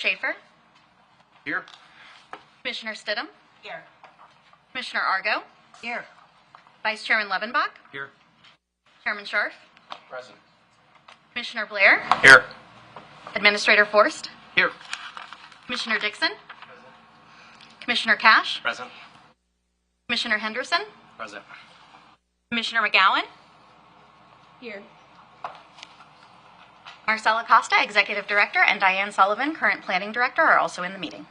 Schaefer. Here. Commissioner Stidham. Here. Commissioner Argo. Here. Vice Chairman Levenbach. Here. Chairman Scharf. Present. Commissioner Blair. Here. Administrator Forst. Here. Commissioner Dixon. Commissioner Cash. Present. Commissioner Henderson. Present. Commissioner McGowan. Here. Marcella Costa, Executive Director, and Diane Sullivan, current Planning Director, are also in the meeting.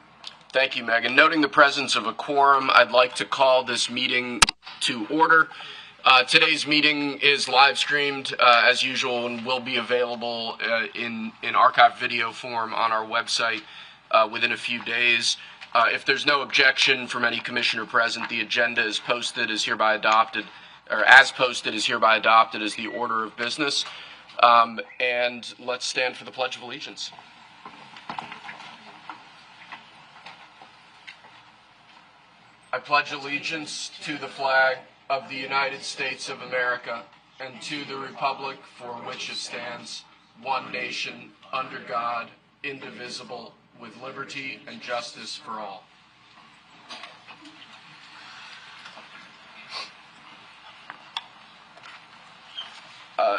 Thank you, Megan. Noting the presence of a quorum, I'd like to call this meeting to order. Today's meeting is live streamed as usual and will be available in archived video form on our website within a few days. If there's no objection from any commissioner present, the agenda is posted as hereby adopted, or as posted is hereby adopted as the order of business. And let's stand for the Pledge of Allegiance. I pledge allegiance to the flag of the United States of America and to the republic for which it stands, one nation, under God, indivisible, with liberty and justice for all.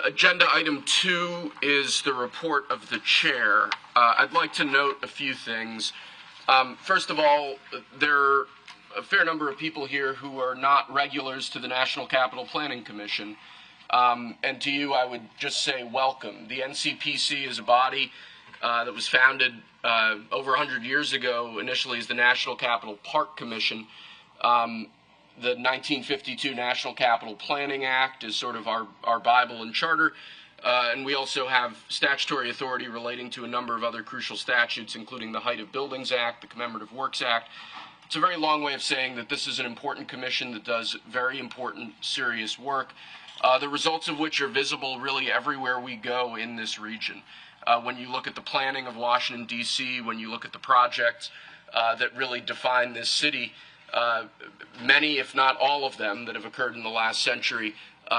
Agenda item 2 is the report of the chair. I'd like to note a few things. First of all, there are a fair number of people here who are not regulars to the National Capital Planning Commission. And to you, I would just say welcome. The NCPC is a body that was founded over 100 years ago, initially as the National Capital Park Commission. The 1952 National Capital Planning Act is sort of our Bible and charter, and we also have statutory authority relating to a number of other crucial statutes, including the Height of Buildings Act, the Commemorative Works Act. It's a very long way of saying that this is an important commission that does very important, serious work, the results of which are visible really everywhere we go in this region. When you look at the planning of Washington, D.C., when you look at the projects that really define this city, many, if not all of them, that have occurred in the last century,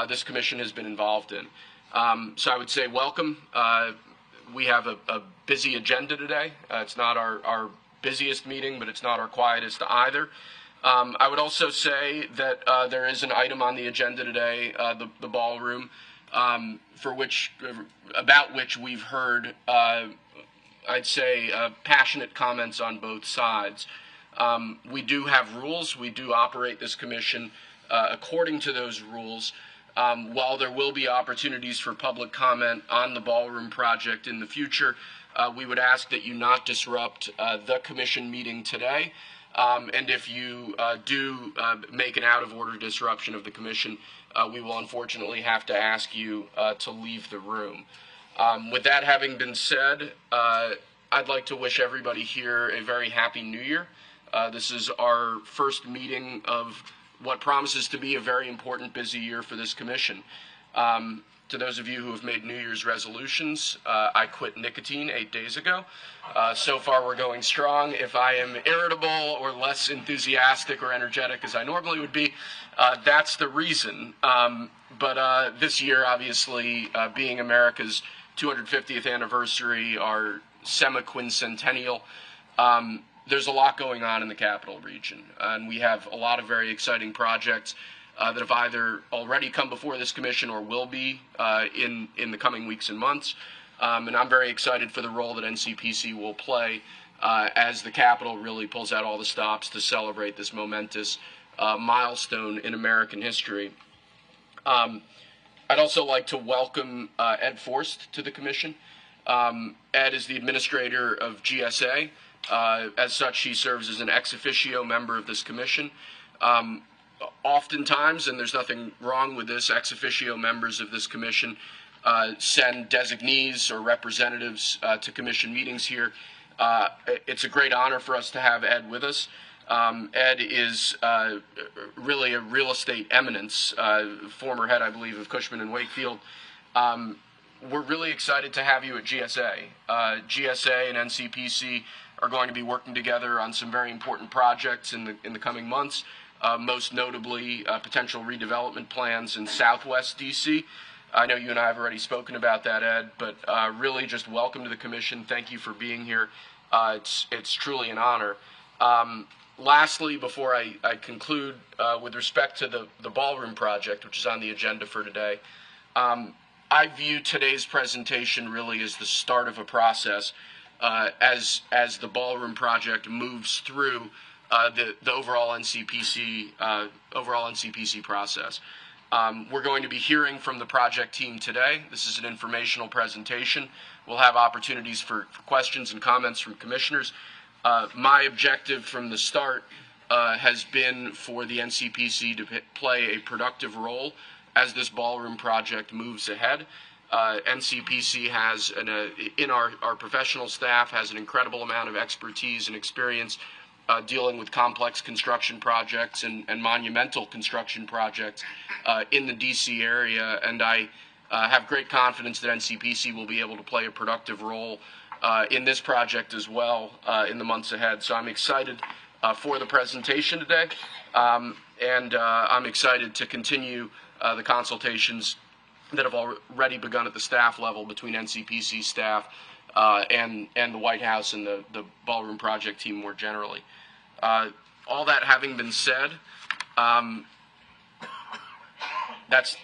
this commission has been involved in. So I would say welcome. We have a busy agenda today. It's not our busiest meeting, but it's not our quietest either. I would also say that there is an item on the agenda today, the ballroom, about which we've heard, I'd say, passionate comments on both sides. We do have rules. We do operate this commission according to those rules. While there will be opportunities for public comment on the ballroom project in the future, we would ask that you not disrupt the commission meeting today. And if you do make an out-of-order disruption of the commission, we will unfortunately have to ask you to leave the room. With that having been said, I'd like to wish everybody here a very happy New Year. This is our first meeting of what promises to be a very important, busy year for this commission. To those of you who have made New Year's resolutions, I quit nicotine 8 days ago. So far we're going strong. If I am irritable or less enthusiastic or energetic as I normally would be, that's the reason. But this year, obviously, being America's 250th anniversary, our semi-quincentennial, there's a lot going on in the capital region, and we have a lot of very exciting projects that have either already come before this commission or will be in the coming weeks and months. And I'm very excited for the role that NCPC will play as the Capitol really pulls out all the stops to celebrate this momentous milestone in American history. I'd also like to welcome Ed Forst to the commission. Ed is the administrator of GSA. As such, he serves as an ex officio member of this commission. Oftentimes, and there's nothing wrong with this, ex officio members of this commission send designees or representatives to commission meetings here. It's a great honor for us to have Ed with us. Ed is really a real estate eminence, former head, I believe, of Cushman & Wakefield. We're really excited to have you at GSA. GSA and NCPC are going to be working together on some very important projects in the coming months, most notably potential redevelopment plans in Southwest D.C. I know you and I have already spoken about that, Ed, but really just welcome to the commission. Thank you for being here. It's truly an honor. Lastly, before I conclude, with respect to the ballroom project, which is on the agenda for today, I view today's presentation really as the start of a process as the ballroom project moves through the overall NCPC process. We're going to be hearing from the project team today. This is an informational presentation. We'll have opportunities for questions and comments from commissioners. My objective from the start has been for the NCPC to play a productive role as this ballroom project moves ahead. NCPC has, in our professional staff, has an incredible amount of expertise and experience dealing with complex construction projects and monumental construction projects in the D.C. area, and I have great confidence that NCPC will be able to play a productive role in this project as well in the months ahead. So I'm excited for the presentation today, and I'm excited to continue the consultations that have already begun at the staff level between NCPC staff and the White House and the ballroom project team more generally. All that having been said, that's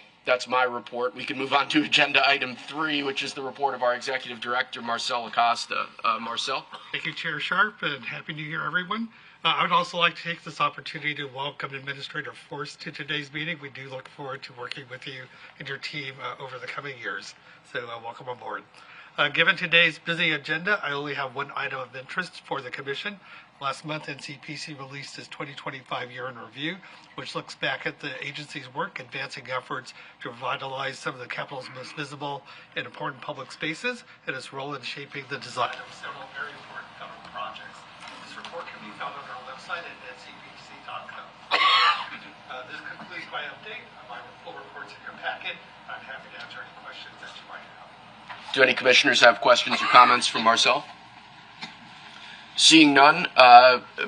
my report. We can move on to agenda item 3, which is the report of our executive director, Marcel Acosta. Marcel? Thank you, Chair Sharp, and Happy New Year, everyone. I would also like to take this opportunity to welcome Administrator Forst to today's meeting. We do look forward to working with you and your team over the coming years, so welcome aboard. Given today's busy agenda, I only have one item of interest for the Commission. Last month, NCPC released its 2025 year in review, which looks back at the agency's work advancing efforts to revitalize some of the capital's most visible and important public spaces and its role in shaping the design of several very important government projects. This report can be found on our website at ncpc.com. This concludes my update. My full report's in your packet. I'm happy to answer any questions that you might have. Do any commissioners have questions or comments from Marcel? Seeing none,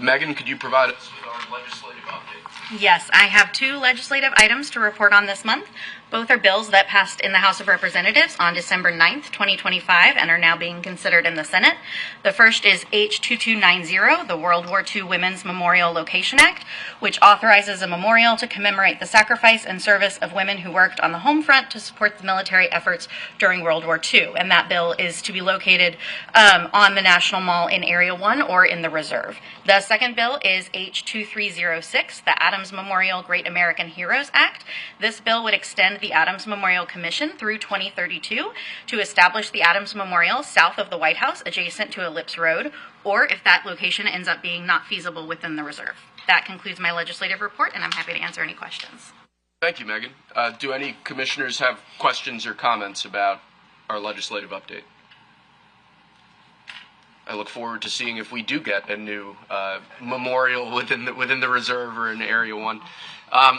Megan, could you provide us with our legislative update? Yes, I have 2 legislative items to report on this month. Both are bills that passed in the House of Representatives on December 9th, 2025, and are now being considered in the Senate. The first is H2290, the World War II Women's Memorial Location Act, which authorizes a memorial to commemorate the sacrifice and service of women who worked on the home front to support the military efforts during World War II. And that bill is to be located on the National Mall in Area 1 or in the Reserve. The second bill is H2306, the Adams Memorial Great American Heroes Act. This bill would extend the Adams Memorial Commission through 2032 to establish the Adams Memorial south of the White House, adjacent to Ellipse Road, or if that location ends up being not feasible within the reserve. That concludes my legislative report, and I'm happy to answer any questions. Thank you, Megan. Do any commissioners have questions or comments about our legislative update? I look forward to seeing if we do get a new memorial within the reserve or in Area 1.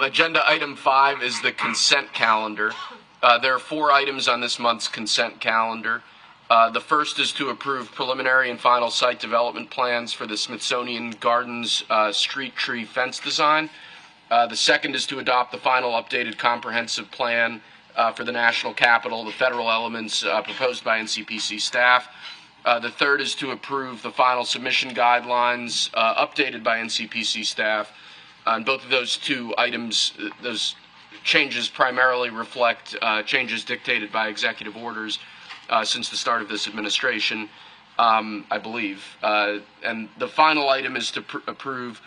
Agenda item 5 is the consent calendar. There are 4 items on this month's consent calendar. The first is to approve preliminary and final site development plans for the Smithsonian Gardens street tree fence design. The second is to adopt the final updated comprehensive plan for the National Capitol, the federal elements proposed by NCPC staff. The third is to approve the final submission guidelines updated by NCPC staff. And both of those 2 items, those changes primarily reflect changes dictated by executive orders since the start of this administration, I believe. And the final item is to approve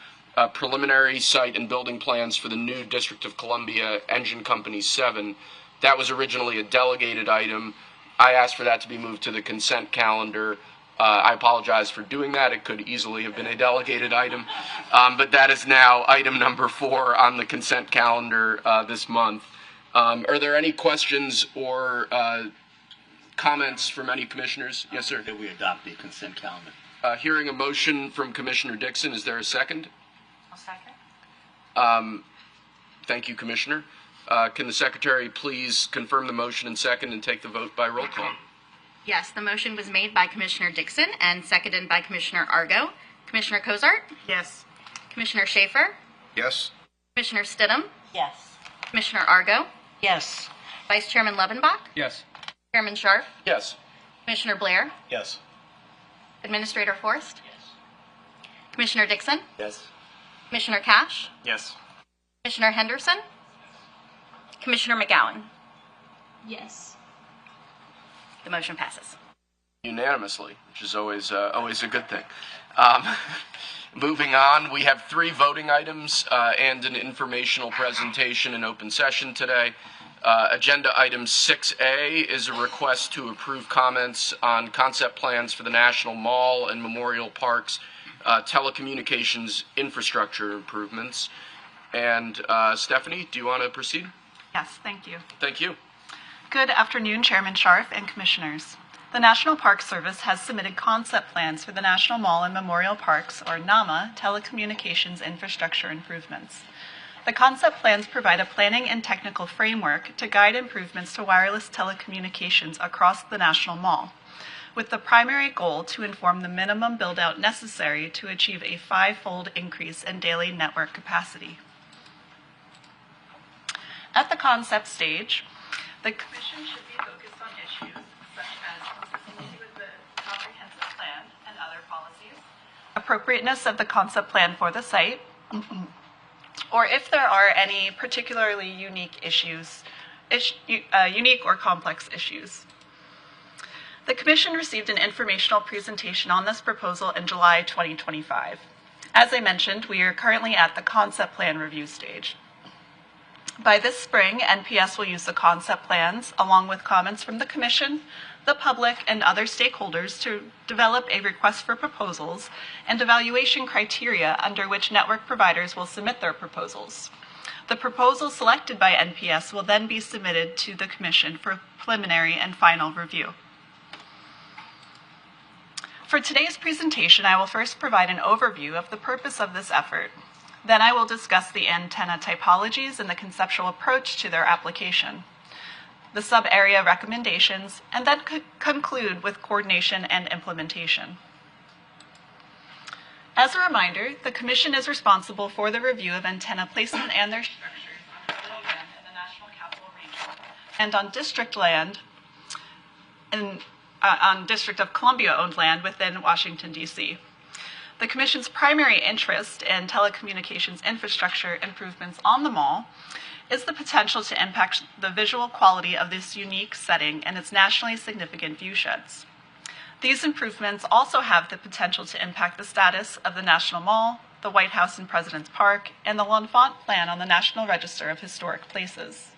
preliminary site and building plans for the new District of Columbia Engine Company 7. That was originally a delegated item. I asked for that to be moved to the consent calendar. I apologize for doing that. It could easily have been a delegated item. But that is now item number 4 on the consent calendar this month. Are there any questions or comments from any commissioners? Yes, sir. That we adopt the consent calendar. Hearing a motion from Commissioner Dixon, is there a second? I'll second. Thank you, Commissioner. Can the Secretary please confirm the motion and second and take the vote by roll call? Yes, the motion was made by Commissioner Dixon and seconded by Commissioner Argo. Commissioner Cozart? Yes. Commissioner Schaefer? Yes. Commissioner Stidham? Yes. Commissioner Argo? Yes. Vice Chairman Levenbach? Yes. Chairman Scharf? Yes. Commissioner Blair? Yes. Administrator Forrest? Commissioner Dixon? Yes. Commissioner Cash? Yes. Commissioner Henderson? Commissioner McGowan? Yes. The motion passes. Unanimously, which is always a good thing. Um, Moving on, we have 3 voting items and an informational presentation in open session today. Agenda item 6A is a request to approve comments on concept plans for the National Mall and Memorial Park's telecommunications infrastructure improvements. And Stephanie, do you want to proceed? Yes, thank you. Thank you. Good afternoon, Chairman Scharf and Commissioners. The National Park Service has submitted concept plans for the National Mall and Memorial Parks, or NAMA, telecommunications infrastructure improvements. The concept plans provide a planning and technical framework to guide improvements to wireless telecommunications across the National Mall, with the primary goal to inform the minimum build-out necessary to achieve a 5-fold increase in daily network capacity. At the concept stage, the Commission should be focused on issues such as consistency with the comprehensive plan and other policies, appropriateness of the concept plan for the site, or if there are any particularly unique or complex issues. The Commission received an informational presentation on this proposal in July 2025. As I mentioned, we are currently at the concept plan review stage. By this spring, NPS will use the concept plans, along with comments from the Commission, the public, and other stakeholders to develop a request for proposals and evaluation criteria under which network providers will submit their proposals. The proposal selected by NPS will then be submitted to the Commission for preliminary and final review. For today's presentation, I will first provide an overview of the purpose of this effort. Then I will discuss the antenna typologies and the conceptual approach to their application, the sub-area recommendations, and then conclude with coordination and implementation. As a reminder, the Commission is responsible for the review of antenna placement and their structures on federal land in the National Capital Region and on district land on District of Columbia-owned land within Washington, D.C. The Commission's primary interest in telecommunications infrastructure improvements on the mall is the potential to impact the visual quality of this unique setting and its nationally significant viewsheds. These improvements also have the potential to impact the status of the National Mall, the White House and President's Park, and the L'Enfant Plan on the National Register of Historic Places.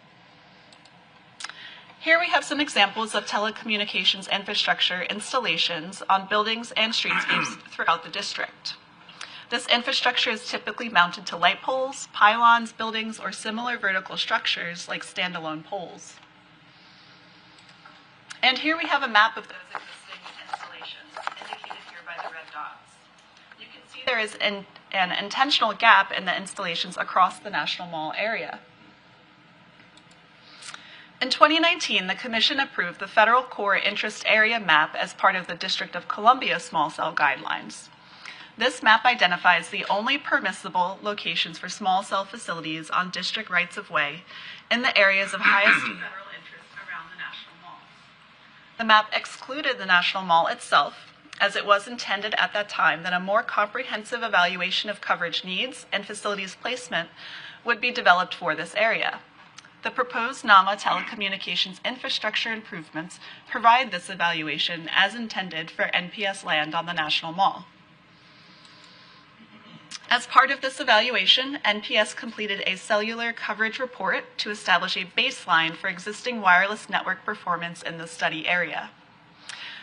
Here we have some examples of telecommunications infrastructure installations on buildings and streetscapes throughout the district. This infrastructure is typically mounted to light poles, pylons, buildings, or similar vertical structures like standalone poles. And here we have a map of those existing installations, indicated here by the red dots. You can see there is an intentional gap in the installations across the National Mall area. In 2019, the Commission approved the Federal Core Interest Area Map as part of the District of Columbia Small Cell Guidelines. This map identifies the only permissible locations for small cell facilities on district rights-of-way in the areas of highest federal interest around the National Mall. The map excluded the National Mall itself, as it was intended at that time that a more comprehensive evaluation of coverage needs and facilities placement would be developed for this area. The proposed NAMA telecommunications infrastructure improvements provide this evaluation as intended for NPS land on the National Mall. As part of this evaluation, NPS completed a cellular coverage report to establish a baseline for existing wireless network performance in the study area.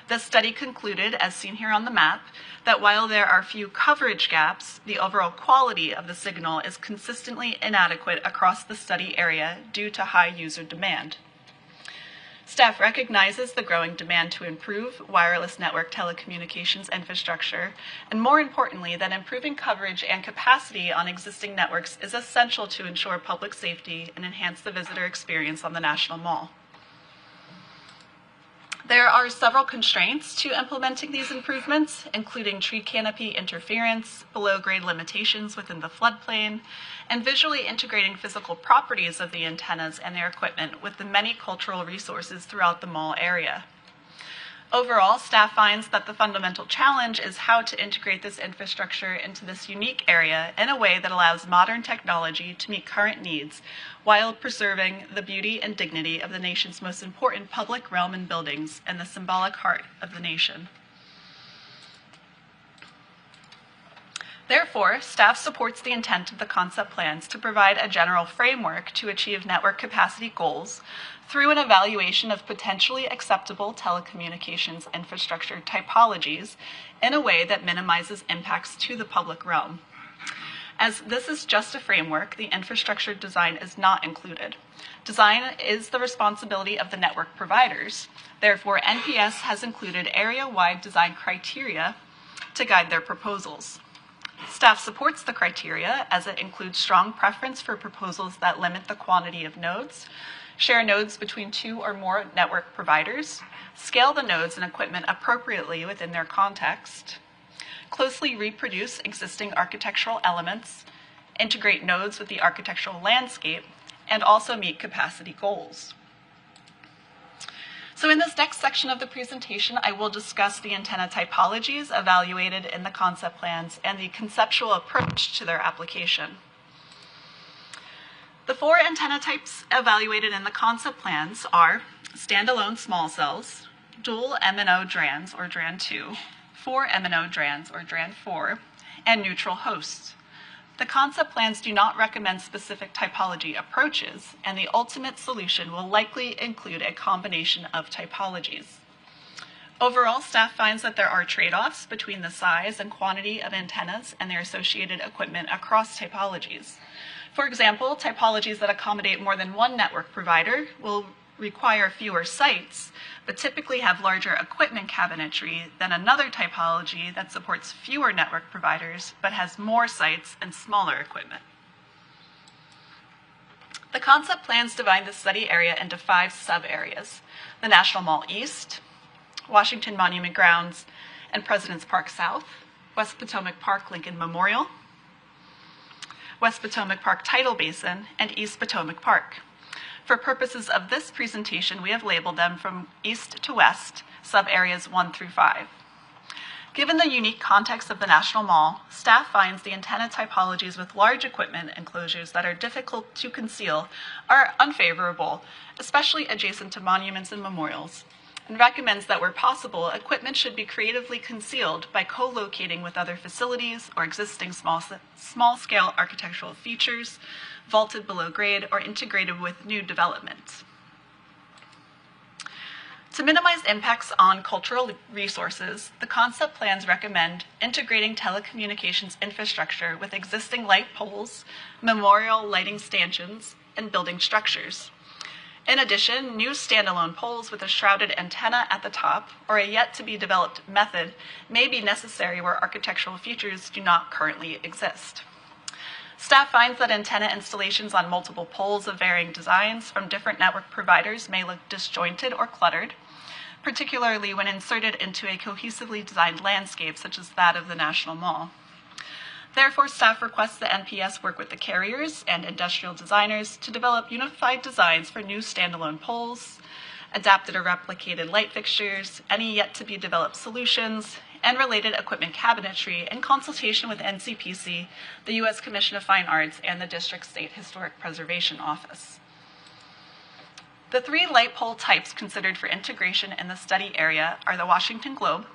This study concluded, as seen here on the map, that while there are few coverage gaps, the overall quality of the signal is consistently inadequate across the study area due to high user demand. Staff recognizes the growing demand to improve wireless network telecommunications infrastructure, and more importantly, that improving coverage and capacity on existing networks is essential to ensure public safety and enhance the visitor experience on the National Mall. There are several constraints to implementing these improvements, including tree canopy interference, below-grade limitations within the floodplain, and visually integrating physical properties of the antennas and their equipment with the many cultural resources throughout the mall area. Overall, staff finds that the fundamental challenge is how to integrate this infrastructure into this unique area in a way that allows modern technology to meet current needs while preserving the beauty and dignity of the nation's most important public realm and buildings and the symbolic heart of the nation. Therefore, staff supports the intent of the concept plans to provide a general framework to achieve network capacity goals through an evaluation of potentially acceptable telecommunications infrastructure typologies in a way that minimizes impacts to the public realm. As this is just a framework, the infrastructure design is not included. Design is the responsibility of the network providers. Therefore, NPS has included area-wide design criteria to guide their proposals. Staff supports the criteria as it includes strong preference for proposals that limit the quantity of nodes, share nodes between 2 or more network providers, scale the nodes and equipment appropriately within their context, closely reproduce existing architectural elements, integrate nodes with the architectural landscape, and also meet capacity goals. So in this next section of the presentation, I will discuss the antenna typologies evaluated in the concept plans and the conceptual approach to their application. The 4 antenna types evaluated in the concept plans are standalone small cells, dual MNO DRANs or DRAN 2, 4 MNO DRANs or DRAN 4, and neutral hosts. The concept plans do not recommend specific typology approaches, and the ultimate solution will likely include a combination of typologies. Overall, staff finds that there are trade-offs between the size and quantity of antennas and their associated equipment across typologies. For example, typologies that accommodate more than one network provider will require fewer sites, but typically have larger equipment cabinetry than another typology that supports fewer network providers but has more sites and smaller equipment. The concept plans divide the study area into 5 sub-areas: the National Mall East, Washington Monument Grounds and President's Park South, West Potomac Park Lincoln Memorial, West Potomac Park Tidal Basin, and East Potomac Park. For purposes of this presentation, we have labeled them from east to west, sub-areas 1 through 5. Given the unique context of the National Mall, staff finds the antenna typologies with large equipment enclosures that are difficult to conceal are unfavorable, especially adjacent to monuments and memorials, and recommends that where possible, equipment should be creatively concealed by co-locating with other facilities or existing small-scale architectural features, vaulted below grade, or integrated with new developments. To minimize impacts on cultural resources, the concept plans recommend integrating telecommunications infrastructure with existing light poles, memorial lighting stanchions, and building structures. In addition, new standalone poles with a shrouded antenna at the top or a yet-to-be-developed method may be necessary where architectural features do not currently exist. Staff finds that antenna installations on multiple poles of varying designs from different network providers may look disjointed or cluttered, particularly when inserted into a cohesively designed landscape such as that of the National Mall. Therefore, staff requests that NPS work with the carriers and industrial designers to develop unified designs for new standalone poles, adapted or replicated light fixtures, any yet-to-be-developed solutions, and related equipment cabinetry in consultation with NCPC, the U.S. Commission of Fine Arts, and the District State Historic Preservation Office. The 3 light pole types considered for integration in the study area are the Washington Globe,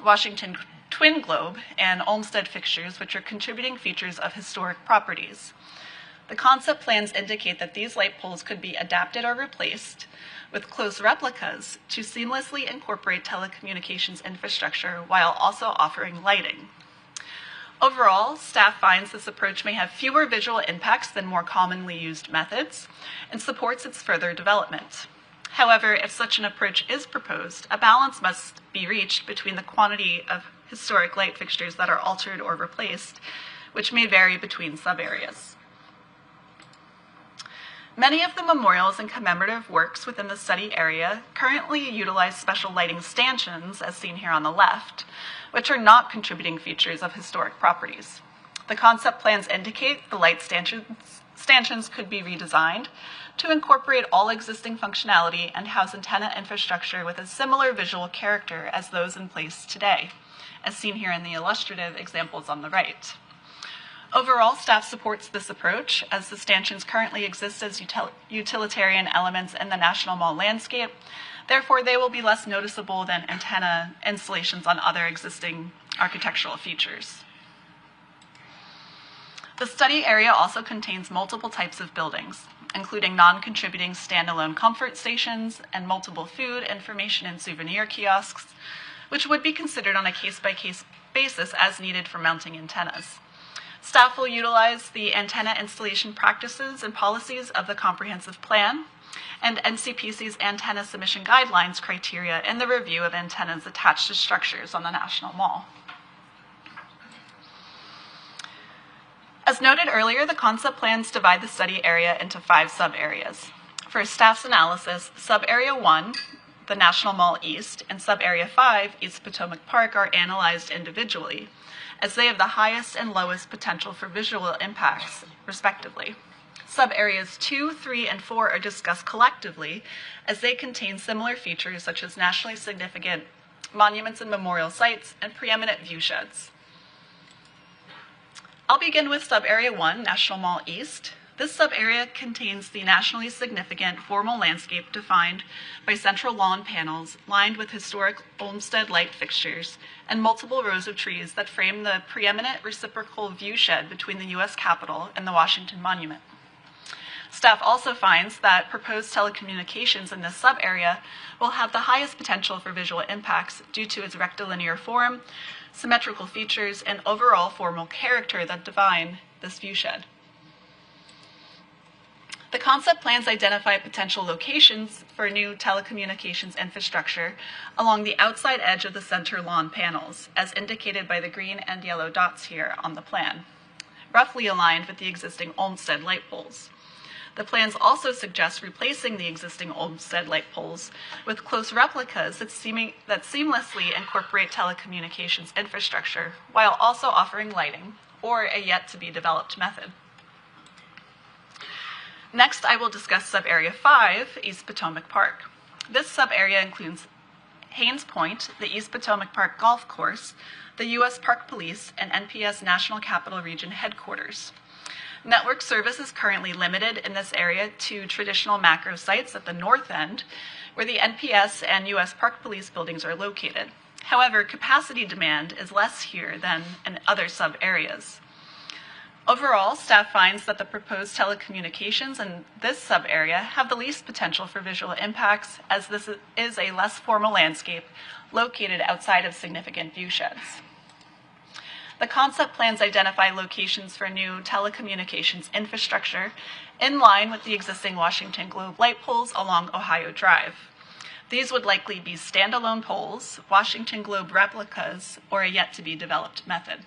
Washington Twin Globe, and Olmsted fixtures, which are contributing features of historic properties. The concept plans indicate that these light poles could be adapted or replaced with close replicas to seamlessly incorporate telecommunications infrastructure while also offering lighting. Overall, staff finds this approach may have fewer visual impacts than more commonly used methods and supports its further development. However, if such an approach is proposed, a balance must be reached between the quantity of historic light fixtures that are altered or replaced, which may vary between sub-areas. Many of the memorials and commemorative works within the study area currently utilize special lighting stanchions, as seen here on the left, which are not contributing features of historic properties. The concept plans indicate the light stanchions stanchions could be redesigned to incorporate all existing functionality and house antenna infrastructure with a similar visual character as those in place today, as seen here in the illustrative examples on the right. Overall, staff supports this approach, as the stanchions currently exist as utilitarian elements in the National Mall landscape. Therefore, they will be less noticeable than antenna installations on other existing architectural features. The study area also contains multiple types of buildings, including non-contributing standalone comfort stations and multiple food, information, and souvenir kiosks, which would be considered on a case-by-case basis as needed for mounting antennas. Staff will utilize the antenna installation practices and policies of the comprehensive plan and NCPC's antenna submission guidelines criteria in the review of antennas attached to structures on the National Mall. As noted earlier, the concept plans divide the study area into 5 sub-areas. For staff's analysis, sub-area 1, the National Mall East, and sub-area 5, East Potomac Park, are analyzed individually, as they have the highest and lowest potential for visual impacts, respectively. Sub-areas 2, 3, and 4 are discussed collectively, as they contain similar features such as nationally significant monuments and memorial sites and preeminent view sheds. I'll begin with sub-area 1, National Mall East. This sub-area contains the nationally significant formal landscape defined by central lawn panels lined with historic Olmsted light fixtures and multiple rows of trees that frame the preeminent reciprocal view shed between the U.S. Capitol and the Washington Monument. Staff also finds that proposed telecommunications in this sub-area will have the highest potential for visual impacts due to its rectilinear form, symmetrical features, and overall formal character that define this view shed. The concept plans identify potential locations for new telecommunications infrastructure along the outside edge of the center lawn panels, as indicated by the green and yellow dots here on the plan, roughly aligned with the existing Olmsted light poles. The plans also suggest replacing the existing Olmsted light poles with close replicas that seamlessly incorporate telecommunications infrastructure while also offering lighting, or a yet-to-be-developed method. Next, I will discuss sub-area 5, East Potomac Park. This sub-area includes Haynes Point, the East Potomac Park Golf Course, the U.S. Park Police, and NPS National Capital Region headquarters. Network service is currently limited in this area to traditional macro sites at the north end, where the NPS and U.S. Park Police buildings are located. However, capacity demand is less here than in other sub-areas. Overall, staff finds that the proposed telecommunications in this sub-area have the least potential for visual impacts, as this is a less formal landscape located outside of significant view sheds. The concept plans identify locations for new telecommunications infrastructure in line with the existing Washington Globe light poles along Ohio Drive. These would likely be standalone poles, Washington Globe replicas, or a yet-to-be-developed method.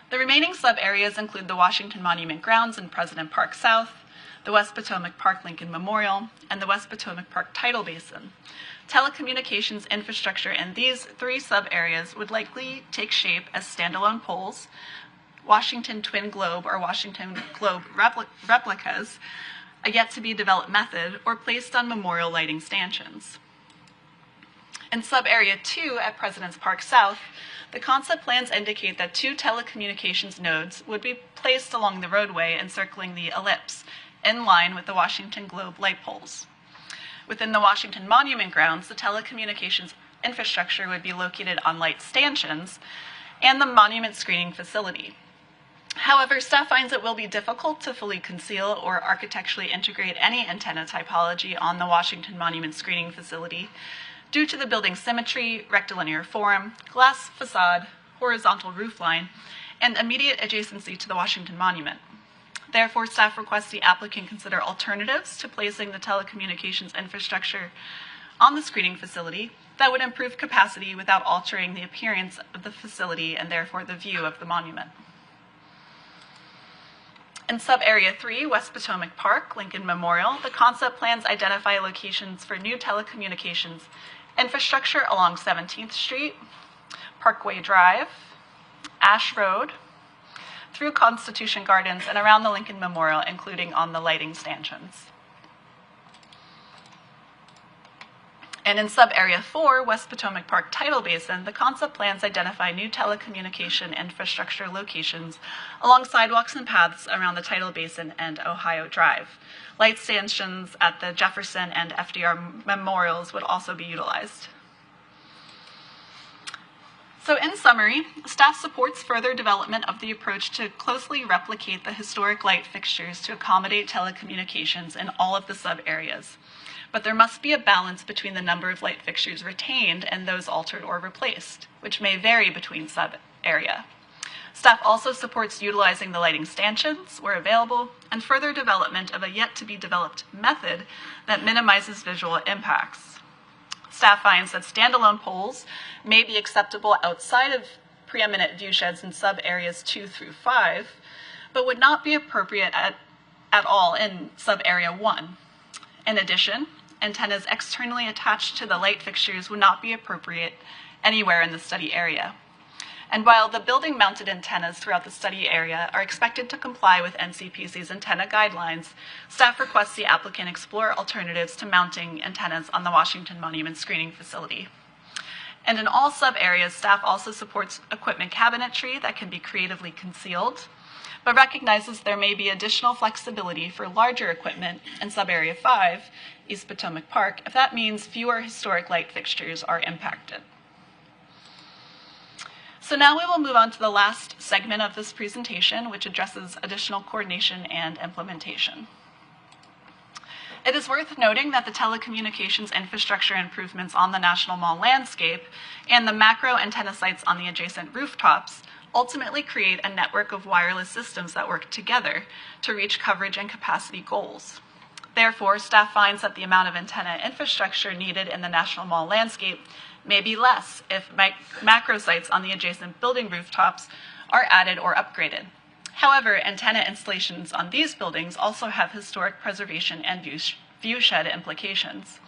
The remaining sub-areas include the Washington Monument Grounds and President Park South, the West Potomac Park Lincoln Memorial, and the West Potomac Park Tidal Basin. Telecommunications infrastructure in these 3 sub-areas would likely take shape as standalone poles, Washington Twin Globe or Washington Globe replicas, a yet-to-be-developed method, or placed on memorial lighting stanchions. In sub-area 2 at President's Park South, the concept plans indicate that 2 telecommunications nodes would be placed along the roadway encircling the ellipse, in line with the Washington Globe light poles. Within the Washington Monument Grounds, the telecommunications infrastructure would be located on light stanchions and the monument screening facility. However, staff finds it will be difficult to fully conceal or architecturally integrate any antenna typology on the Washington Monument screening facility due to the building's symmetry, rectilinear form, glass facade, horizontal roofline, and immediate adjacency to the Washington Monument. Therefore, staff requests the applicant consider alternatives to placing the telecommunications infrastructure on the screening facility that would improve capacity without altering the appearance of the facility and therefore the view of the monument. In sub-area 3, West Potomac Park, Lincoln Memorial, the concept plans identify locations for new telecommunications infrastructure along 17th Street, Parkway Drive, Ash Road, through Constitution Gardens and around the Lincoln Memorial, including on the lighting stanchions. And in Sub-Area 4, West Potomac Park Tidal Basin, the concept plans identify new telecommunication infrastructure locations along sidewalks and paths around the Tidal Basin and Ohio Drive. Light stanchions at the Jefferson and FDR memorials would also be utilized. So in summary, staff supports further development of the approach to closely replicate the historic light fixtures to accommodate telecommunications in all of the sub-areas. But there must be a balance between the number of light fixtures retained and those altered or replaced, which may vary between sub-area. Staff also supports utilizing the lighting stanchions where available and further development of a yet-to-be-developed method that minimizes visual impacts. Staff finds that standalone poles may be acceptable outside of preeminent viewsheds in sub-areas 2 through 5, but would not be appropriate at all in sub-area 1. In addition, antennas externally attached to the light fixtures would not be appropriate anywhere in the study area. And while the building-mounted antennas throughout the study area are expected to comply with NCPC's antenna guidelines, staff requests the applicant explore alternatives to mounting antennas on the Washington Monument Screening Facility. And in all sub-areas, staff also supports equipment cabinetry that can be creatively concealed, but recognizes there may be additional flexibility for larger equipment in Sub-Area 5, East Potomac Park, if that means fewer historic light fixtures are impacted. So now we will move on to the last segment of this presentation, which addresses additional coordination and implementation. It is worth noting that the telecommunications infrastructure improvements on the National Mall landscape and the macro antenna sites on the adjacent rooftops ultimately create a network of wireless systems that work together to reach coverage and capacity goals. Therefore, staff finds that the amount of antenna infrastructure needed in the National Mall landscape may be less if macro sites on the adjacent building rooftops are added or upgraded. However, antenna installations on these buildings also have historic preservation and viewshed implications.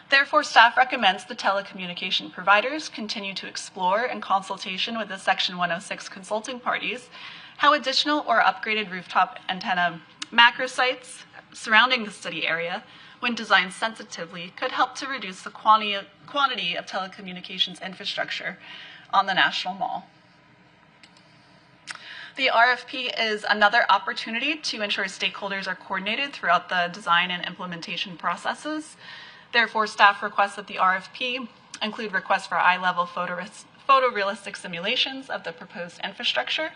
Therefore, staff recommends the telecommunication providers continue to explore, in consultation with the Section 106 consulting parties, how additional or upgraded rooftop antenna macro sites surrounding the study area, when designed sensitively, could help to reduce the quantity of telecommunications infrastructure on the National Mall. The RFP is another opportunity to ensure stakeholders are coordinated throughout the design and implementation processes. Therefore, staff requests that the RFP include requests for eye-level photorealistic simulations of the proposed infrastructure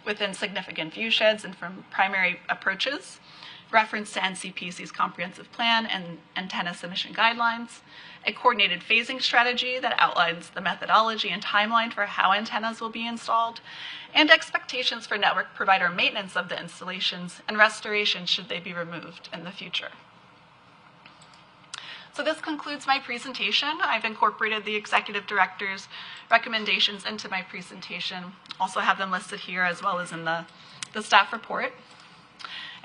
within significant viewsheds and from primary approaches, reference to NCPC's comprehensive plan and antenna submission guidelines, a coordinated phasing strategy that outlines the methodology and timeline for how antennas will be installed, and expectations for network provider maintenance of the installations and restoration should they be removed in the future. So this concludes my presentation. I've incorporated the executive director's recommendations into my presentation. Also have them listed here as well as in the staff report.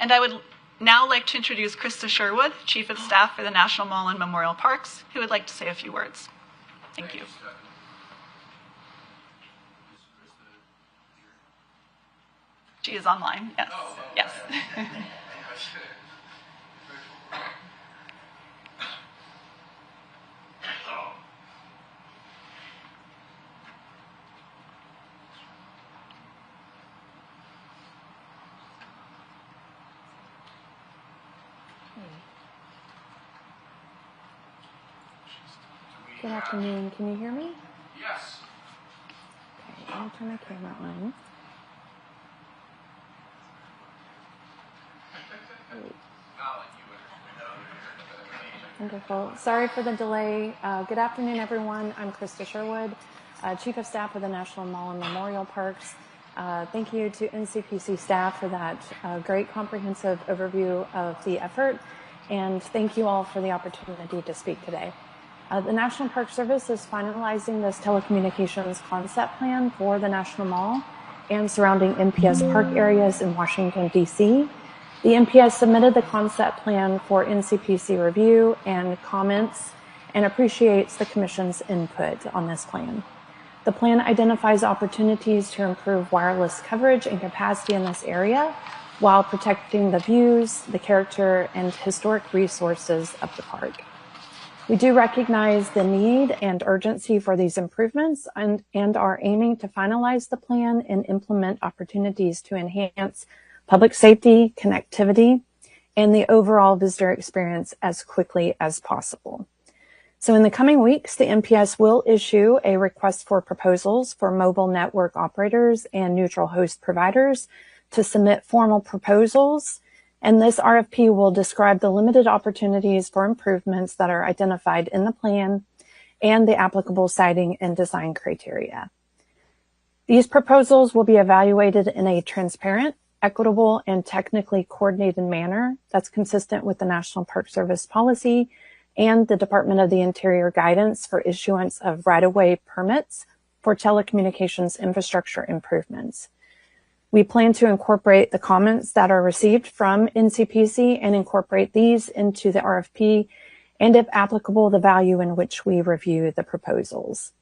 And I would now like to introduce Krista Sherwood, Chief of Staff for the National Mall and Memorial Parks, who would like to say a few words. Thank you. She is online, yes. Yes. Good afternoon. Can you hear me? Yes. Okay, let me turn my camera on. Wonderful. Sorry for the delay. Good afternoon, everyone. I'm Krista Sherwood, Chief of Staff for the National Mall and Memorial Parks. Thank you to NCPC staff for that great comprehensive overview of the effort, and thank you all for the opportunity to speak today. The National Park Service is finalizing this telecommunications concept plan for the National Mall and surrounding NPS park areas in Washington, D.C. The NPS submitted the concept plan for NCPC review and comments and appreciates the Commission's input on this plan. The plan identifies opportunities to improve wireless coverage and capacity in this area while protecting the views, the character, and historic resources of the park. We do recognize the need and urgency for these improvements and are aiming to finalize the plan and implement opportunities to enhance public safety, connectivity, and the overall visitor experience as quickly as possible. So in the coming weeks, the NPS will issue a request for proposals for mobile network operators and neutral host providers to submit formal proposals. And this RFP will describe the limited opportunities for improvements that are identified in the plan and the applicable siting and design criteria. These proposals will be evaluated in a transparent, equitable, and technically coordinated manner that's consistent with the National Park Service policy and the Department of the Interior guidance for issuance of right-of-way permits for telecommunications infrastructure improvements. We plan to incorporate the comments that are received from NCPC and incorporate these into the RFP and, if applicable, the value in which we review the proposals.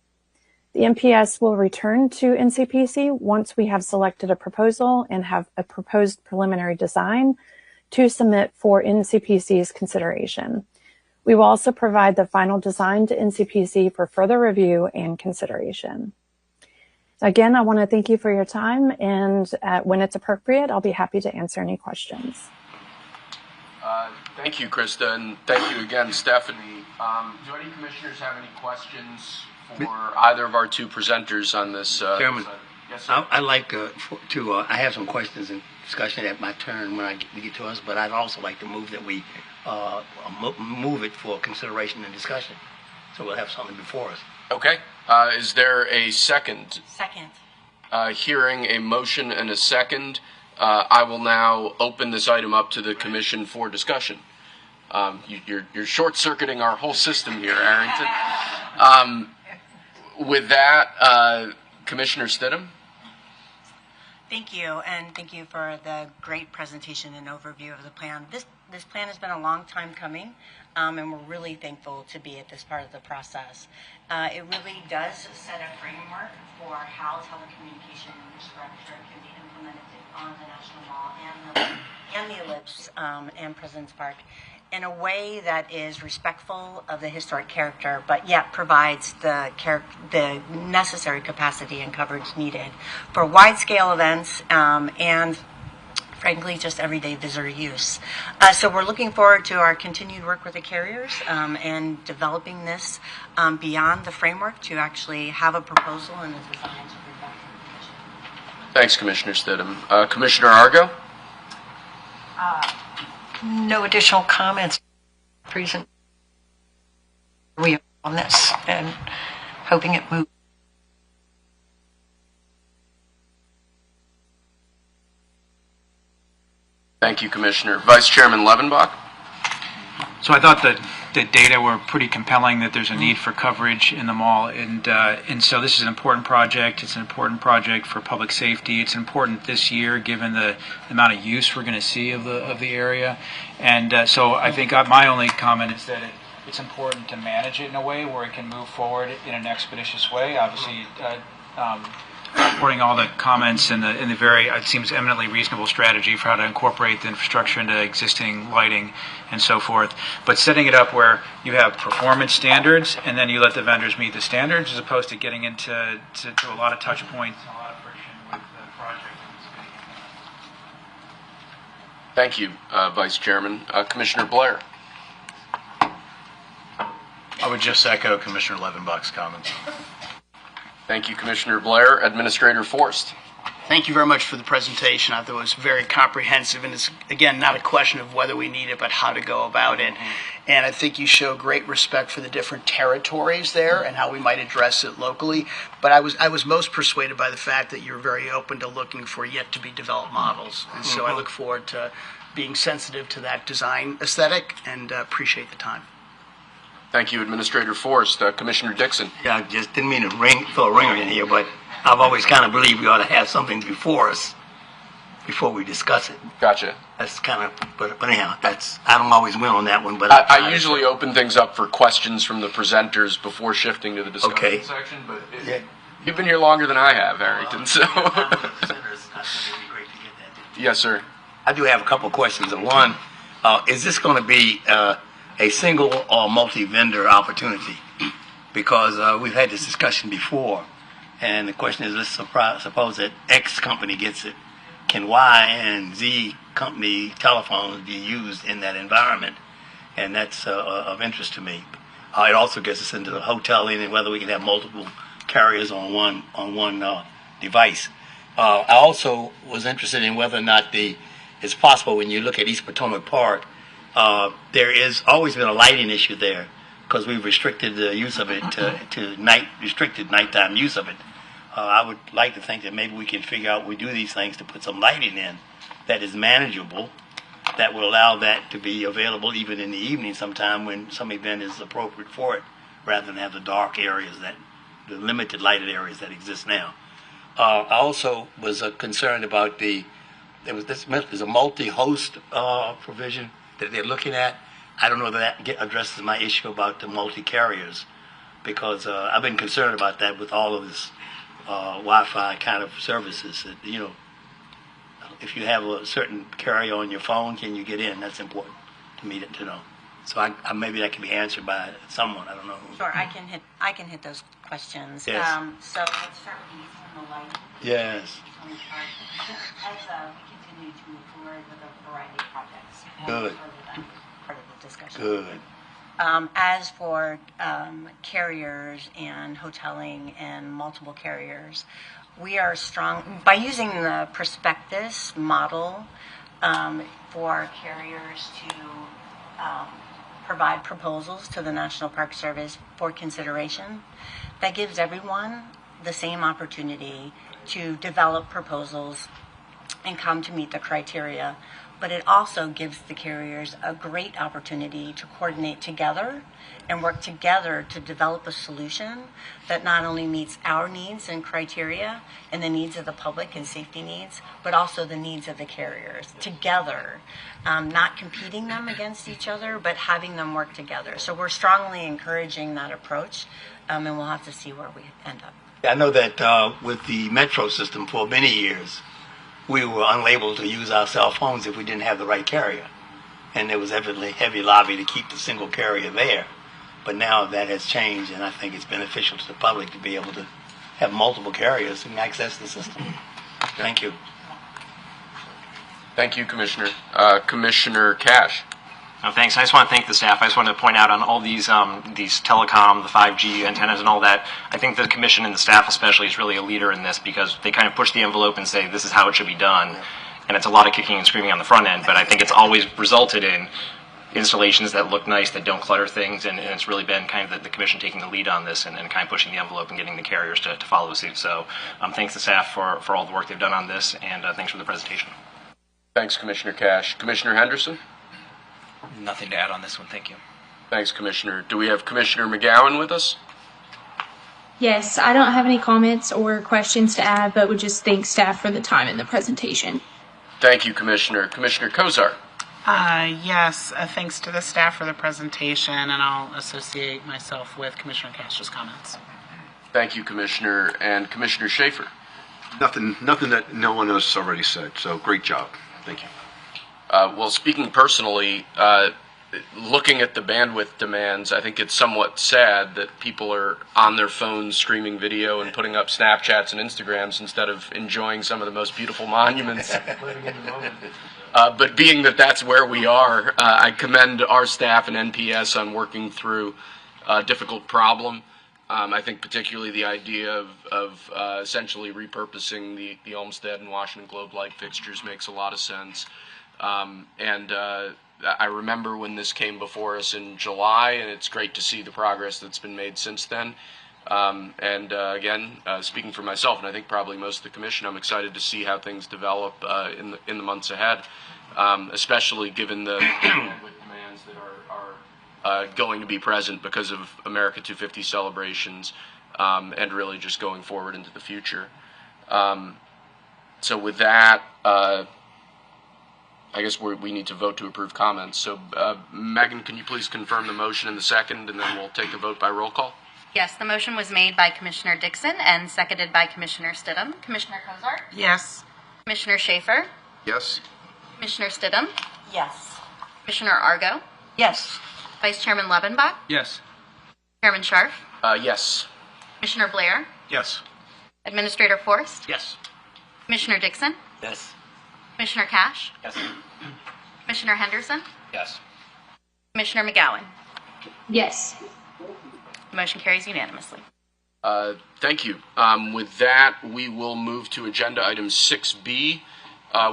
The NPS will return to NCPC once we have selected a proposal and have a proposed preliminary design to submit for NCPC's consideration. We will also provide the final design to NCPC for further review and consideration. Again, I want to thank you for your time, and when it's appropriate, I'll be happy to answer any questions. Thank you, Krista, and thank you again, Stephanie. Do any commissioners have any questions for either of our two presenters on this? Chairman, yes, sir. I'd like I have some questions and discussion at my turn when we get to us, but I'd also like to move that we move it for consideration and discussion, so we'll have something before us. Okay. Is there a second? Second. Hearing a motion and a second, I will now open this item up to the commission for discussion. You're short-circuiting our whole system here, Arrington. With that, Commissioner Stidham. Thank you, and thank you for the great presentation and overview of the plan. This plan has been a long time coming, and we're really thankful to be at this part of the process. It really does set a framework for how telecommunication infrastructure can be implemented on the National Mall and the Ellipse and President's Park in a way that is respectful of the historic character, but yet provides the necessary capacity and coverage needed for wide-scale events and, frankly, just everyday visitor use. So we're looking forward to our continued work with the carriers and developing this beyond the framework to actually have a proposal and a design to bring back to the commission. Thanks, Commissioner Stidham. Commissioner Argo? No additional comments. Present. We are on this and hoping it moves. Thank you, Commissioner. Vice Chairman Levenbach? So I thought that the data were pretty compelling that there's a need for coverage in the mall, and so this is an important project. It's an important project for public safety. It's important this year given the amount of use we're going to see of the area, and so I think my only comment is that it's important to manage it in a way where it can move forward in an expeditious way. Obviously, supporting all the comments and the very, it seems, eminently reasonable strategy for how to incorporate the infrastructure into existing lighting and so forth. But setting it up where you have performance standards and then you let the vendors meet the standards as opposed to getting into a lot of touch points and a lot of friction with the project. Thank you, Vice Chairman. Commissioner Blair? I would just echo Commissioner Levenbach's comments. Thank you, Commissioner Blair. Administrator Forst. Thank you very much for the presentation. I thought it was very comprehensive, and it's, again, not a question of whether we need it, but how to go about it. And I think you show great respect for the different territories there and how we might address it locally. But I was most persuaded by the fact that you're very open to looking for yet-to-be-developed models. And so I look forward to being sensitive to that design aesthetic and appreciate the time. Thank you, Administrator Forst. Commissioner Dixon. Yeah, I just didn't mean to throw a ringer in here, but I've always kind of believed we ought to have something before us before we discuss it. Gotcha. That's kind of, but anyhow, I don't always win on that one. But I usually open things up for questions from the presenters before shifting to the discussion section. But You've been here longer than I have, Harrington, so. Yes, sir. I do have a couple of questions. One, is this going to be a single or multi-vendor opportunity? Because we've had this discussion before, and the question is, let's suppose that X company gets it. Can Y and Z company telephones be used in that environment? And that's of interest to me. It also gets us into the hoteling and whether we can have multiple carriers on one device. I also was interested in whether or not it's possible when you look at East Potomac Park, there is always been a lighting issue there because we've restricted the use of it to restricted nighttime use of it. I would like to think that maybe we can figure out we do these things to put some lighting in that is manageable, that will allow that to be available even in the evening sometime when some event is appropriate for it, rather than have the dark areas, the limited lighted areas that exist now. I also was concerned about there's a multi-host provision that they're looking at. I don't know whether that addresses my issue about the multi-carriers, because I've been concerned about that with all of this Wi-Fi kind of services. That, if you have a certain carrier on your phone, can you get in? That's important to me to know. So I maybe that can be answered by someone. I don't know. Sure, I can hit those questions. Yes. So let's start with using the lighting. Yes. As we continue to move forward with a variety of projects. Good. Part of the discussion. Good. As for carriers and hoteling and multiple carriers, we are strong by using the prospectus model for carriers to provide proposals to the National Park Service for consideration. That gives everyone the same opportunity to develop proposals and come to meet the criteria. But it also gives the carriers a great opportunity to coordinate together and work together to develop a solution that not only meets our needs and criteria and the needs of the public and safety needs, but also the needs of the carriers together, not competing them against each other, but having them work together. So we're strongly encouraging that approach, and we'll have to see where we end up. I know that with the metro system for many years, we were unable to use our cell phones if we didn't have the right carrier. And there was evidently heavy lobby to keep the single carrier there. But now that has changed, and I think it's beneficial to the public to be able to have multiple carriers and access the system. Thank you. Thank you, Commissioner. Commissioner Cash. No, thanks. I just want to thank the staff. I just want to point out on all these telecom, the 5G antennas and all that, I think the commission and the staff especially is really a leader in this because they kind of push the envelope and say this is how it should be done. And it's a lot of kicking and screaming on the front end, but I think it's always resulted in installations that look nice, that don't clutter things, and it's really been kind of the commission taking the lead on this and kind of pushing the envelope and getting the carriers to follow suit. So thanks to staff for all the work they've done on this, and thanks for the presentation. Thanks, Commissioner Cash. Commissioner Henderson? Nothing to add on this one. Thank you. Thanks, Commissioner. Do we have Commissioner McGowan with us? Yes, I don't have any comments or questions to add, but would just thank staff for the time in the presentation. Thank you, Commissioner. Commissioner Kozar? Yes, thanks to the staff for the presentation, and I'll associate myself with Commissioner Cash's comments. Thank you, Commissioner. And Commissioner Schaefer? Nothing that no one else already said, so great job. Thank you. Well, speaking personally, looking at the bandwidth demands, I think it's somewhat sad that people are on their phones streaming video and putting up Snapchats and Instagrams instead of enjoying some of the most beautiful monuments. But being that that's where we are, I commend our staff and NPS on working through a difficult problem. I think particularly the idea of essentially repurposing the Olmsted and Washington Globe light fixtures makes a lot of sense. I remember when this came before us in July, and it's great to see the progress that's been made since then. Again, speaking for myself, and I think probably most of the commission, I'm excited to see how things develop in the months ahead, especially given the demands that are going to be present because of America 250 celebrations, and really just going forward into the future. So with that, I guess we need to vote to approve comments. So, Megan, can you please confirm the motion in the second, and then we'll take a vote by roll call? Yes, the motion was made by Commissioner Dixon and seconded by Commissioner Stidham. Commissioner Cozart? Yes. Commissioner Schaefer? Yes. Commissioner Stidham? Yes. Commissioner Argo? Yes. Vice Chairman Levenbach? Yes. Chairman Scharf? Yes. Commissioner Blair? Yes. Administrator Forrest? Yes. Commissioner Dixon? Yes. Commissioner Cash? Yes. Commissioner Henderson? Yes. Commissioner McGowan? Yes. The motion carries unanimously. Thank you. With that, we will move to agenda item 6B,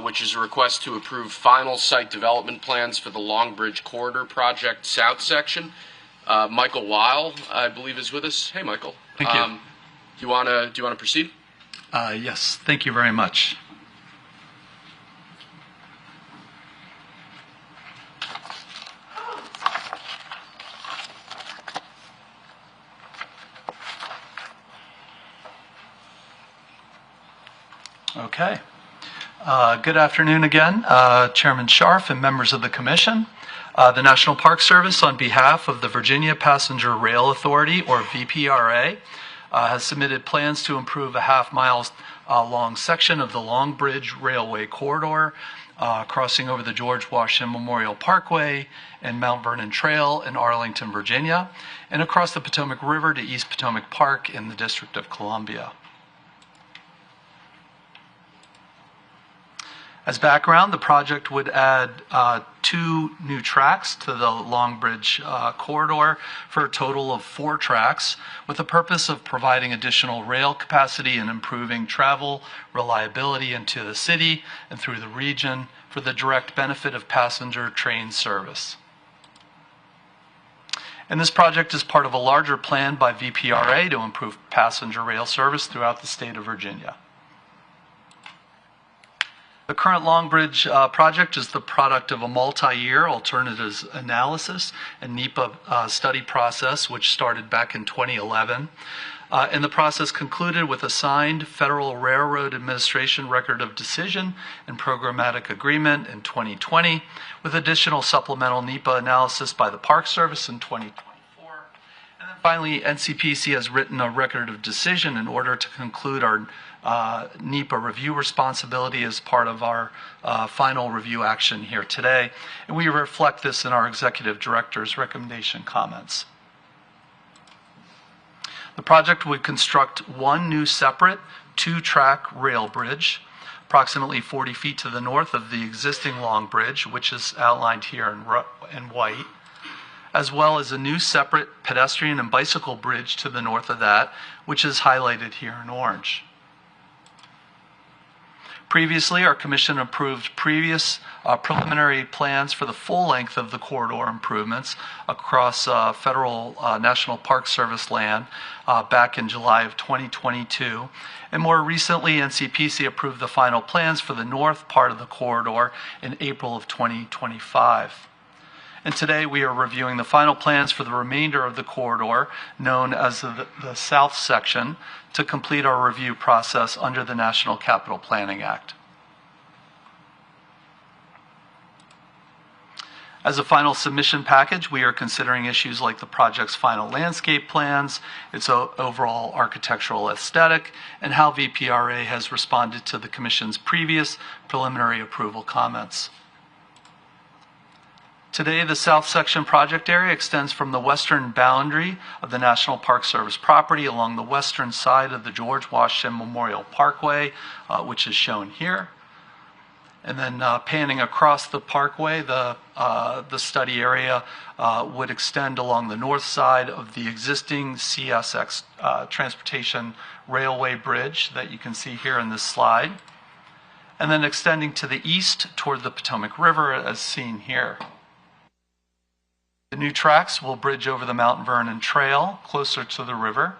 which is a request to approve final site development plans for the Long Bridge Corridor Project South Section. Michael Weil, I believe, is with us. Hey, Michael. Thank you. Do you want to proceed? Yes, thank you very much. Okay. Good afternoon again, Chairman Scharf and members of the Commission. The National Park Service, on behalf of the Virginia Passenger Rail Authority, or VPRA, has submitted plans to improve a half-mile long section of the Long Bridge Railway Corridor, crossing over the George Washington Memorial Parkway and Mount Vernon Trail in Arlington, Virginia, and across the Potomac River to East Potomac Park in the District of Columbia. As background, the project would add 2 new tracks to the Long Bridge corridor for a total of 4 tracks, with the purpose of providing additional rail capacity and improving travel reliability into the city and through the region for the direct benefit of passenger train service. And this project is part of a larger plan by VPRA to improve passenger rail service throughout the state of Virginia. The current Long Bridge project is the product of a multi-year alternatives analysis and NEPA study process, which started back in 2011. And the process concluded with a signed Federal Railroad Administration Record of Decision and Programmatic Agreement in 2020, with additional supplemental NEPA analysis by the Park Service in 2024. And then finally, NCPC has written a Record of Decision in order to conclude our NEPA review responsibility as part of our final review action here today, and we reflect this in our Executive Director's recommendation comments. The project would construct 1 new separate 2-track rail bridge, approximately 40 feet to the north of the existing Long Bridge, which is outlined here in white, as well as a new separate pedestrian and bicycle bridge to the north of that, which is highlighted here in orange. Previously, our Commission approved previous preliminary plans for the full length of the corridor improvements across federal National Park Service land back in July of 2022. And more recently, NCPC approved the final plans for the north part of the corridor in April of 2025. And today we are reviewing the final plans for the remainder of the corridor, known as the South Section, to complete our review process under the National Capital Planning Act. As a final submission package, we are considering issues like the project's final landscape plans, its overall architectural aesthetic, and how VPRA has responded to the Commission's previous preliminary approval comments. Today, the South Section project area extends from the western boundary of the National Park Service property along the western side of the George Washington Memorial Parkway, which is shown here. And then panning across the parkway, the study area would extend along the north side of the existing CSX Transportation Railway Bridge that you can see here in this slide, and then extending to the east toward the Potomac River as seen here. The new tracks will bridge over the Mount Vernon Trail closer to the river,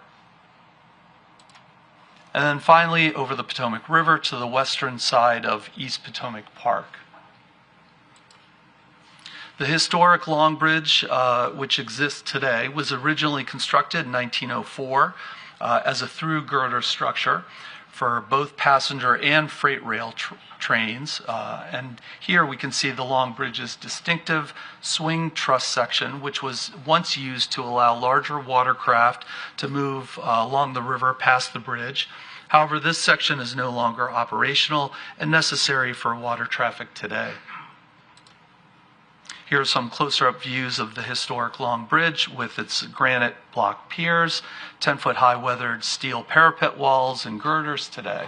and then finally over the Potomac River to the western side of East Potomac Park. The historic Long Bridge, which exists today, was originally constructed in 1904 as a through girder structure for both passenger and freight rail trains. And here we can see the Long Bridge's distinctive swing truss section, which was once used to allow larger watercraft to move along the river past the bridge. However, this section is no longer operational and necessary for water traffic today. Here are some closer-up views of the historic Long Bridge with its granite block piers, 10-foot high weathered steel parapet walls, and girders today.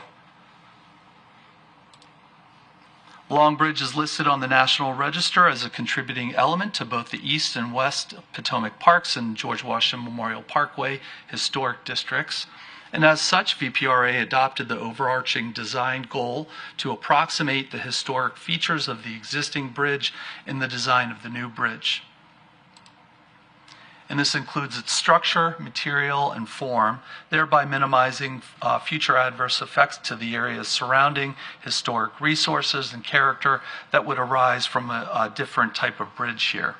Long Bridge is listed on the National Register as a contributing element to both the East and West Potomac Parks and George Washington Memorial Parkway historic districts. And as such, VPRA adopted the overarching design goal to approximate the historic features of the existing bridge in the design of the new bridge. And this includes its structure, material, and form, thereby minimizing future adverse effects to the areas surrounding historic resources and character that would arise from a different type of bridge here.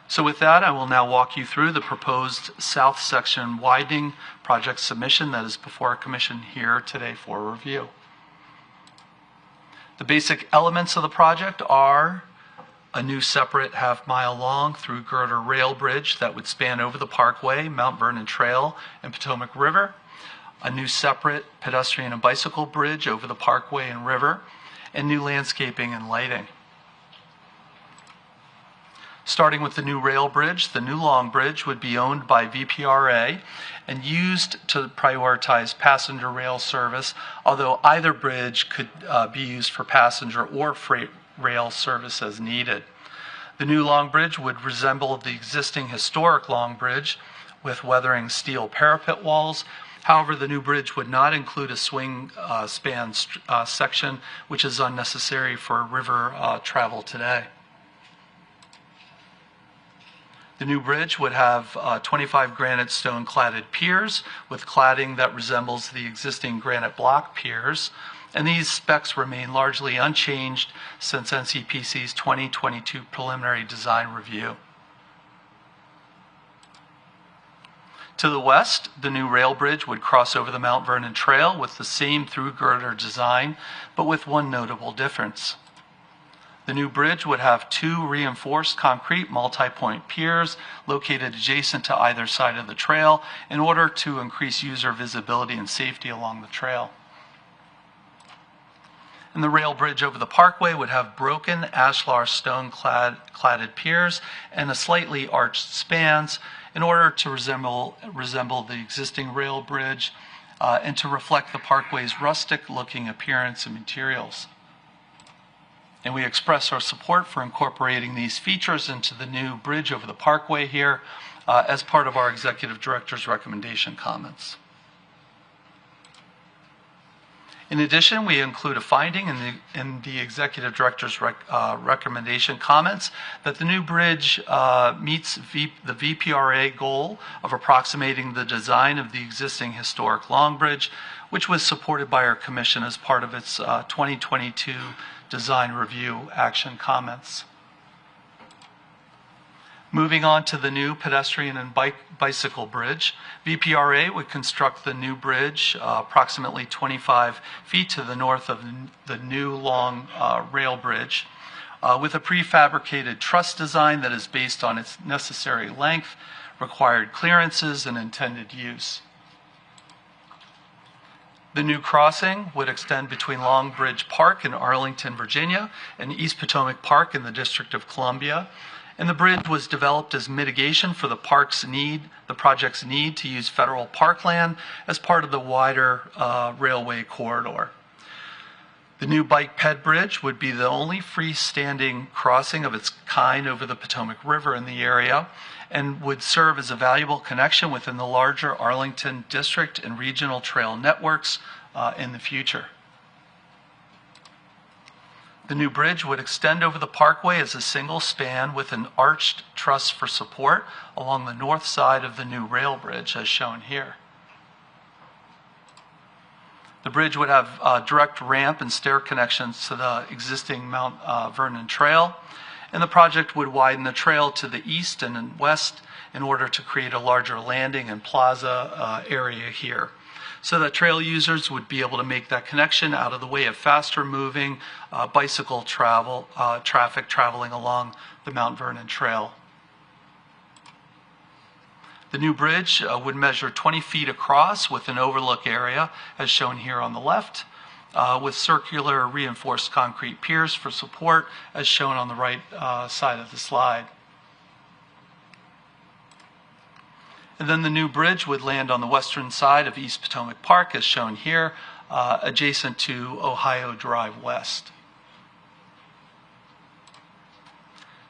So with that, I will now walk you through the proposed south section widening project submission that is before our commission here today for review. The basic elements of the project are a new separate half-mile long through girder rail bridge that would span over the Parkway, Mount Vernon Trail, and Potomac River, a new separate pedestrian and bicycle bridge over the Parkway and river, and new landscaping and lighting. Starting with the new rail bridge, the new Long Bridge would be owned by VPRA and used to prioritize passenger rail service, although either bridge could be used for passenger or freight rail service as needed. The new Long Bridge would resemble the existing historic Long Bridge with weathering steel parapet walls. However, the new bridge would not include a swing span section, which is unnecessary for river travel today. The new bridge would have 25 granite stone cladded piers with cladding that resembles the existing granite block piers, and these specs remain largely unchanged since NCPC's 2022 preliminary design review. To the west, the new rail bridge would cross over the Mount Vernon Trail with the same through girder design, but with one notable difference. The new bridge would have two reinforced concrete multi-point piers located adjacent to either side of the trail in order to increase user visibility and safety along the trail. And the rail bridge over the Parkway would have broken ashlar stone cladded piers and a slightly arched spans in order to resemble the existing rail bridge and to reflect the Parkway's rustic looking appearance and materials. And we express our support for incorporating these features into the new bridge over the Parkway here as part of our Executive Director's recommendation comments. In addition, we include a finding in the Executive Director's recommendation comments that the new bridge meets the VPRA goal of approximating the design of the existing historic Long Bridge, which was supported by our Commission as part of its 2022 design review action comments. Moving on to the new pedestrian and bicycle bridge, VPRA would construct the new bridge approximately 25 feet to the north of the new long rail bridge with a prefabricated truss design that is based on its necessary length, required clearances, and intended use. The new crossing would extend between Long Bridge Park in Arlington, Virginia, and East Potomac Park in the District of Columbia. And the bridge was developed as mitigation for the project's need to use federal parkland as part of the wider railway corridor. The new bike ped bridge would be the only freestanding crossing of its kind over the Potomac River in the area and would serve as a valuable connection within the larger Arlington District and regional trail networks in the future. The new bridge would extend over the Parkway as a single span with an arched truss for support along the north side of the new rail bridge, as shown here. The bridge would have direct ramp and stair connections to the existing Mount Vernon Trail, and the project would widen the trail to the east and west in order to create a larger landing and plaza area here. so that trail users would be able to make that connection out of the way of faster moving bicycle traffic traveling along the Mount Vernon Trail. The new bridge would measure 20 feet across with an overlook area, as shown here on the left, with circular reinforced concrete piers for support, as shown on the right side of the slide. And then the new bridge would land on the western side of East Potomac Park, as shown here, adjacent to Ohio Drive West.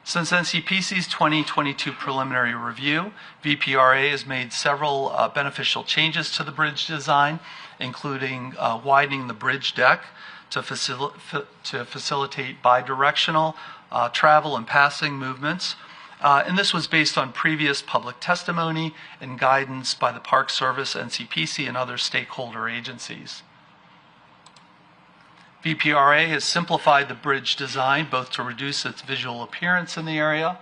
Since NCPC's 2022 preliminary review, VPRA has made several beneficial changes to the bridge design, including widening the bridge deck to facilitate bidirectional travel and passing movements. And this was based on previous public testimony and guidance by the Park Service, NCPC, and other stakeholder agencies. VPRA has simplified the bridge design both to reduce its visual appearance in the area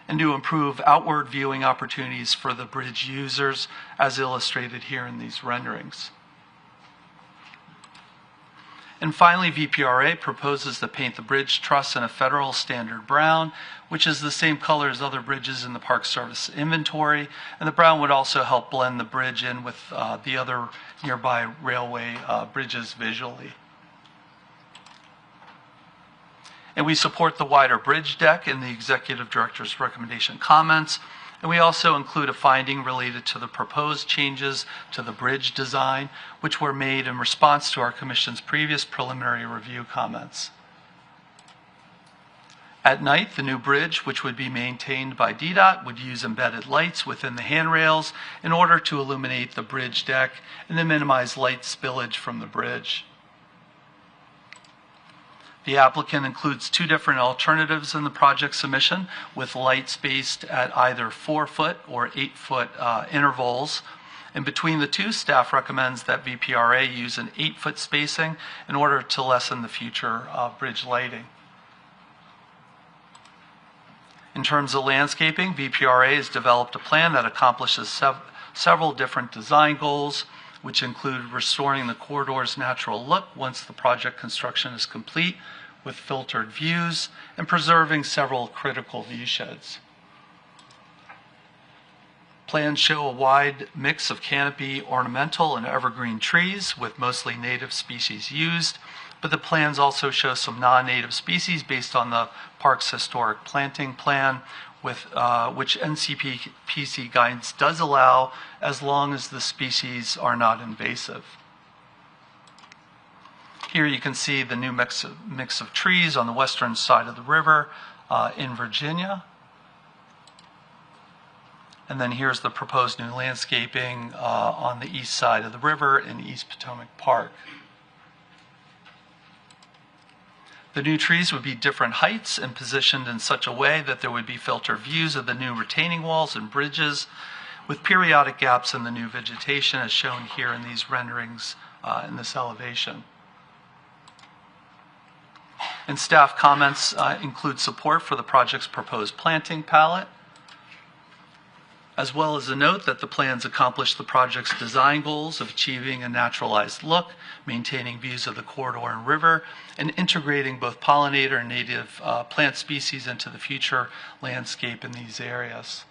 and to improve outward viewing opportunities for the bridge users, as illustrated here in these renderings. And finally, VPRA proposes to paint the bridge truss in a federal standard brown, which is the same color as other bridges in the Park Service inventory. And the brown would also help blend the bridge in with the other nearby railway bridges visually. And we support the wider bridge deck in the Executive Director's recommendation comments. And we also include a finding related to the proposed changes to the bridge design, which were made in response to our Commission's previous preliminary review comments. At night, the new bridge, which would be maintained by DDOT, would use embedded lights within the handrails in order to illuminate the bridge deck and to minimize light spillage from the bridge. The applicant includes two different alternatives in the project submission, with lights spaced at either 4-foot or 8-foot intervals. And between the two, staff recommends that VPRA use an 8-foot spacing in order to lessen the future bridge lighting. In terms of landscaping, VPRA has developed a plan that accomplishes several different design goals, which include restoring the corridor's natural look once the project construction is complete, with filtered views, and preserving several critical viewsheds. Plans show a wide mix of canopy, ornamental, and evergreen trees, with mostly native species used, but the plans also show some non-native species based on the park's historic planting plan, with which NCPC guidance does allow, as long as the species are not invasive. Here you can see the new mix of trees on the western side of the river in Virginia. And then here's the proposed new landscaping on the east side of the river in East Potomac Park. The new trees would be different heights and positioned in such a way that there would be filtered views of the new retaining walls and bridges, with periodic gaps in the new vegetation, as shown here in these renderings in this elevation. And staff comments include support for the project's proposed planting palette, as well as a note that the plans accomplish the project's design goals of achieving a naturalized look, maintaining views of the corridor and river, and integrating both pollinator and native plant species into the future landscape in these areas.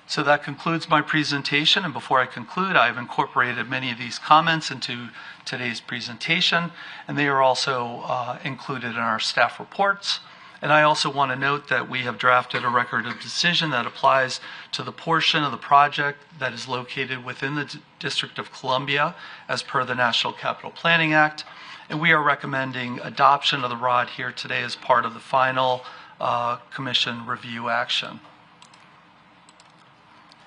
So that concludes my presentation, and before I conclude, I've incorporated many of these comments into today's presentation, and they are also included in our staff reports. And I also want to note that we have drafted a record of decision that applies to the portion of the project that is located within the District of Columbia as per the National Capital Planning Act, and we are recommending adoption of the ROD here today as part of the final Commission review action.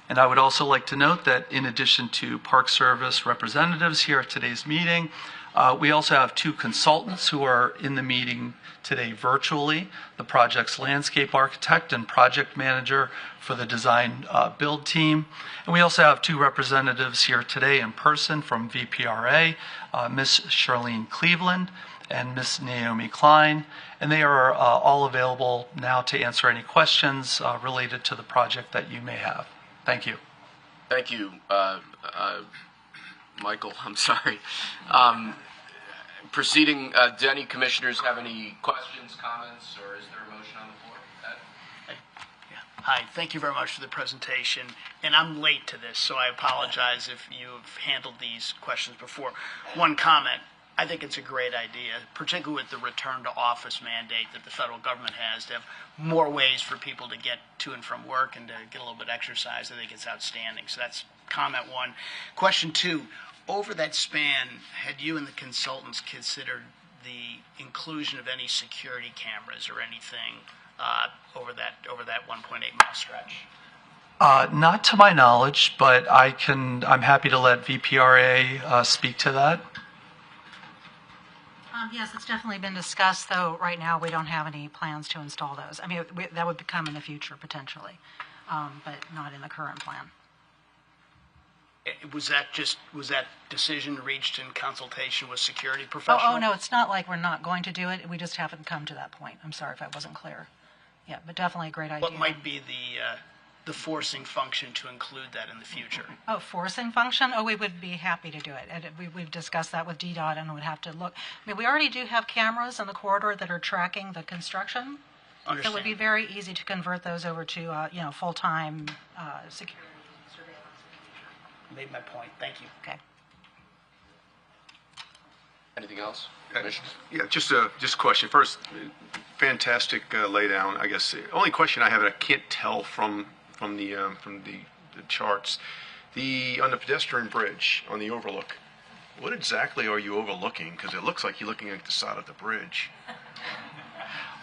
And I would also like to note that in addition to Park Service representatives here at today's meeting, we also have two consultants who are in the meeting today virtually, the project's landscape architect and project manager for the design build team. And we also have two representatives here today in person from VPRA, Ms. Charlene Cleveland and Ms. Naomi Klein, and they are all available now to answer any questions related to the project that you may have. Thank you. Thank you, Michael. I'm sorry. Proceeding, do any commissioners have any questions, comments, or is there a motion on the floor? Hi, thank you very much for the presentation. And I'm late to this, so I apologize if you've handled these questions before. One comment. I think it's a great idea, particularly with the return to office mandate that the federal government has, to have more ways for people to get to and from work and to get a little bit of exercise. I think it's outstanding. So that's comment one. Question two, over that span, had you and the consultants considered the inclusion of any security cameras or anything over that 1.8-mile stretch? Not to my knowledge, but I'm happy to let VPRA speak to that. Yes, it's definitely been discussed, though right now we don't have any plans to install those. I mean, that would come in the future potentially, but not in the current plan. Was that decision reached in consultation with security professionals? Oh, no, it's not like we're not going to do it. We just haven't come to that point. I'm sorry if I wasn't clear. Yeah, but definitely a great idea. What might be the forcing function to include that in the future? Oh, forcing function? Oh, we would be happy to do it. And we've discussed that with DDOT and would have to look. I mean, we already do have cameras in the corridor that are tracking the construction. Understand. So it would be very easy to convert those over to, full-time security surveillance. Made my point. Thank you. Okay. Anything else? Yeah, just a question. First, fantastic laydown. I guess the only question I have, and I can't tell from the charts, on the pedestrian bridge on the overlook. What exactly are you overlooking? Because it looks like you're looking at the side of the bridge.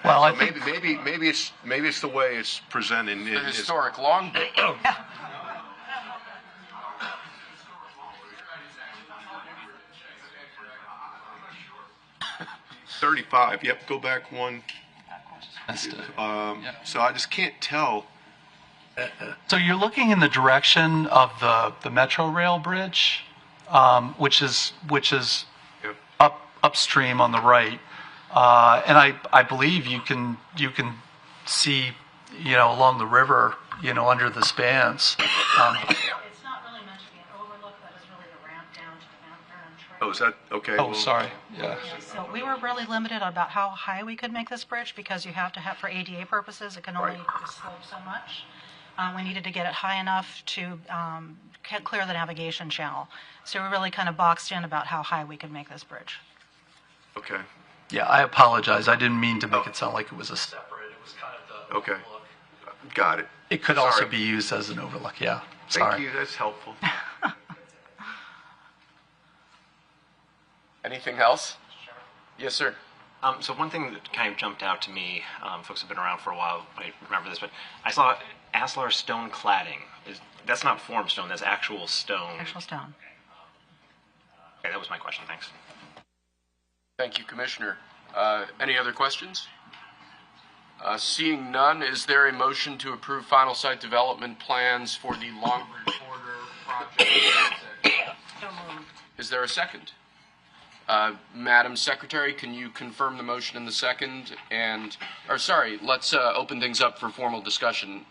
Well, so maybe it's the way it's presented. The historic Long Bridge. 35. Yep, go back one. So I just can't tell. So you're looking in the direction of the Metro Rail bridge, which is upstream on the right, and I believe you can see along the river under the spans. It's not really meant to be an overlook. That is really the ramp down to the Mount Vernon Trail. Oh, is that okay? Oh, sorry. Yeah. So we were really limited about how high we could make this bridge because you have to have, for ADA purposes, it can only slope so much. We needed to get it high enough to clear the navigation channel. So we really kind of boxed in about how high we could make this bridge. Okay. Yeah, I apologize. I didn't mean to make it sound like it was a separate. It was kind of the okay. Got it. It could also be used as an overlook. Yeah. Sorry. Thank you. That's helpful. Anything else? Yes, sir. So one thing that kind of jumped out to me, folks have been around for a while, I remember this, but I saw Aslar stone cladding. That's not form stone, that's actual stone. Actual stone. Okay, that was my question. Thanks. Thank you, Commissioner. Any other questions? Seeing none, is there a motion to approve final site development plans for the Longbridge Corridor project? So moved. Is there a second? Madam Secretary, can you confirm the motion in the second? Let's open things up for formal discussion.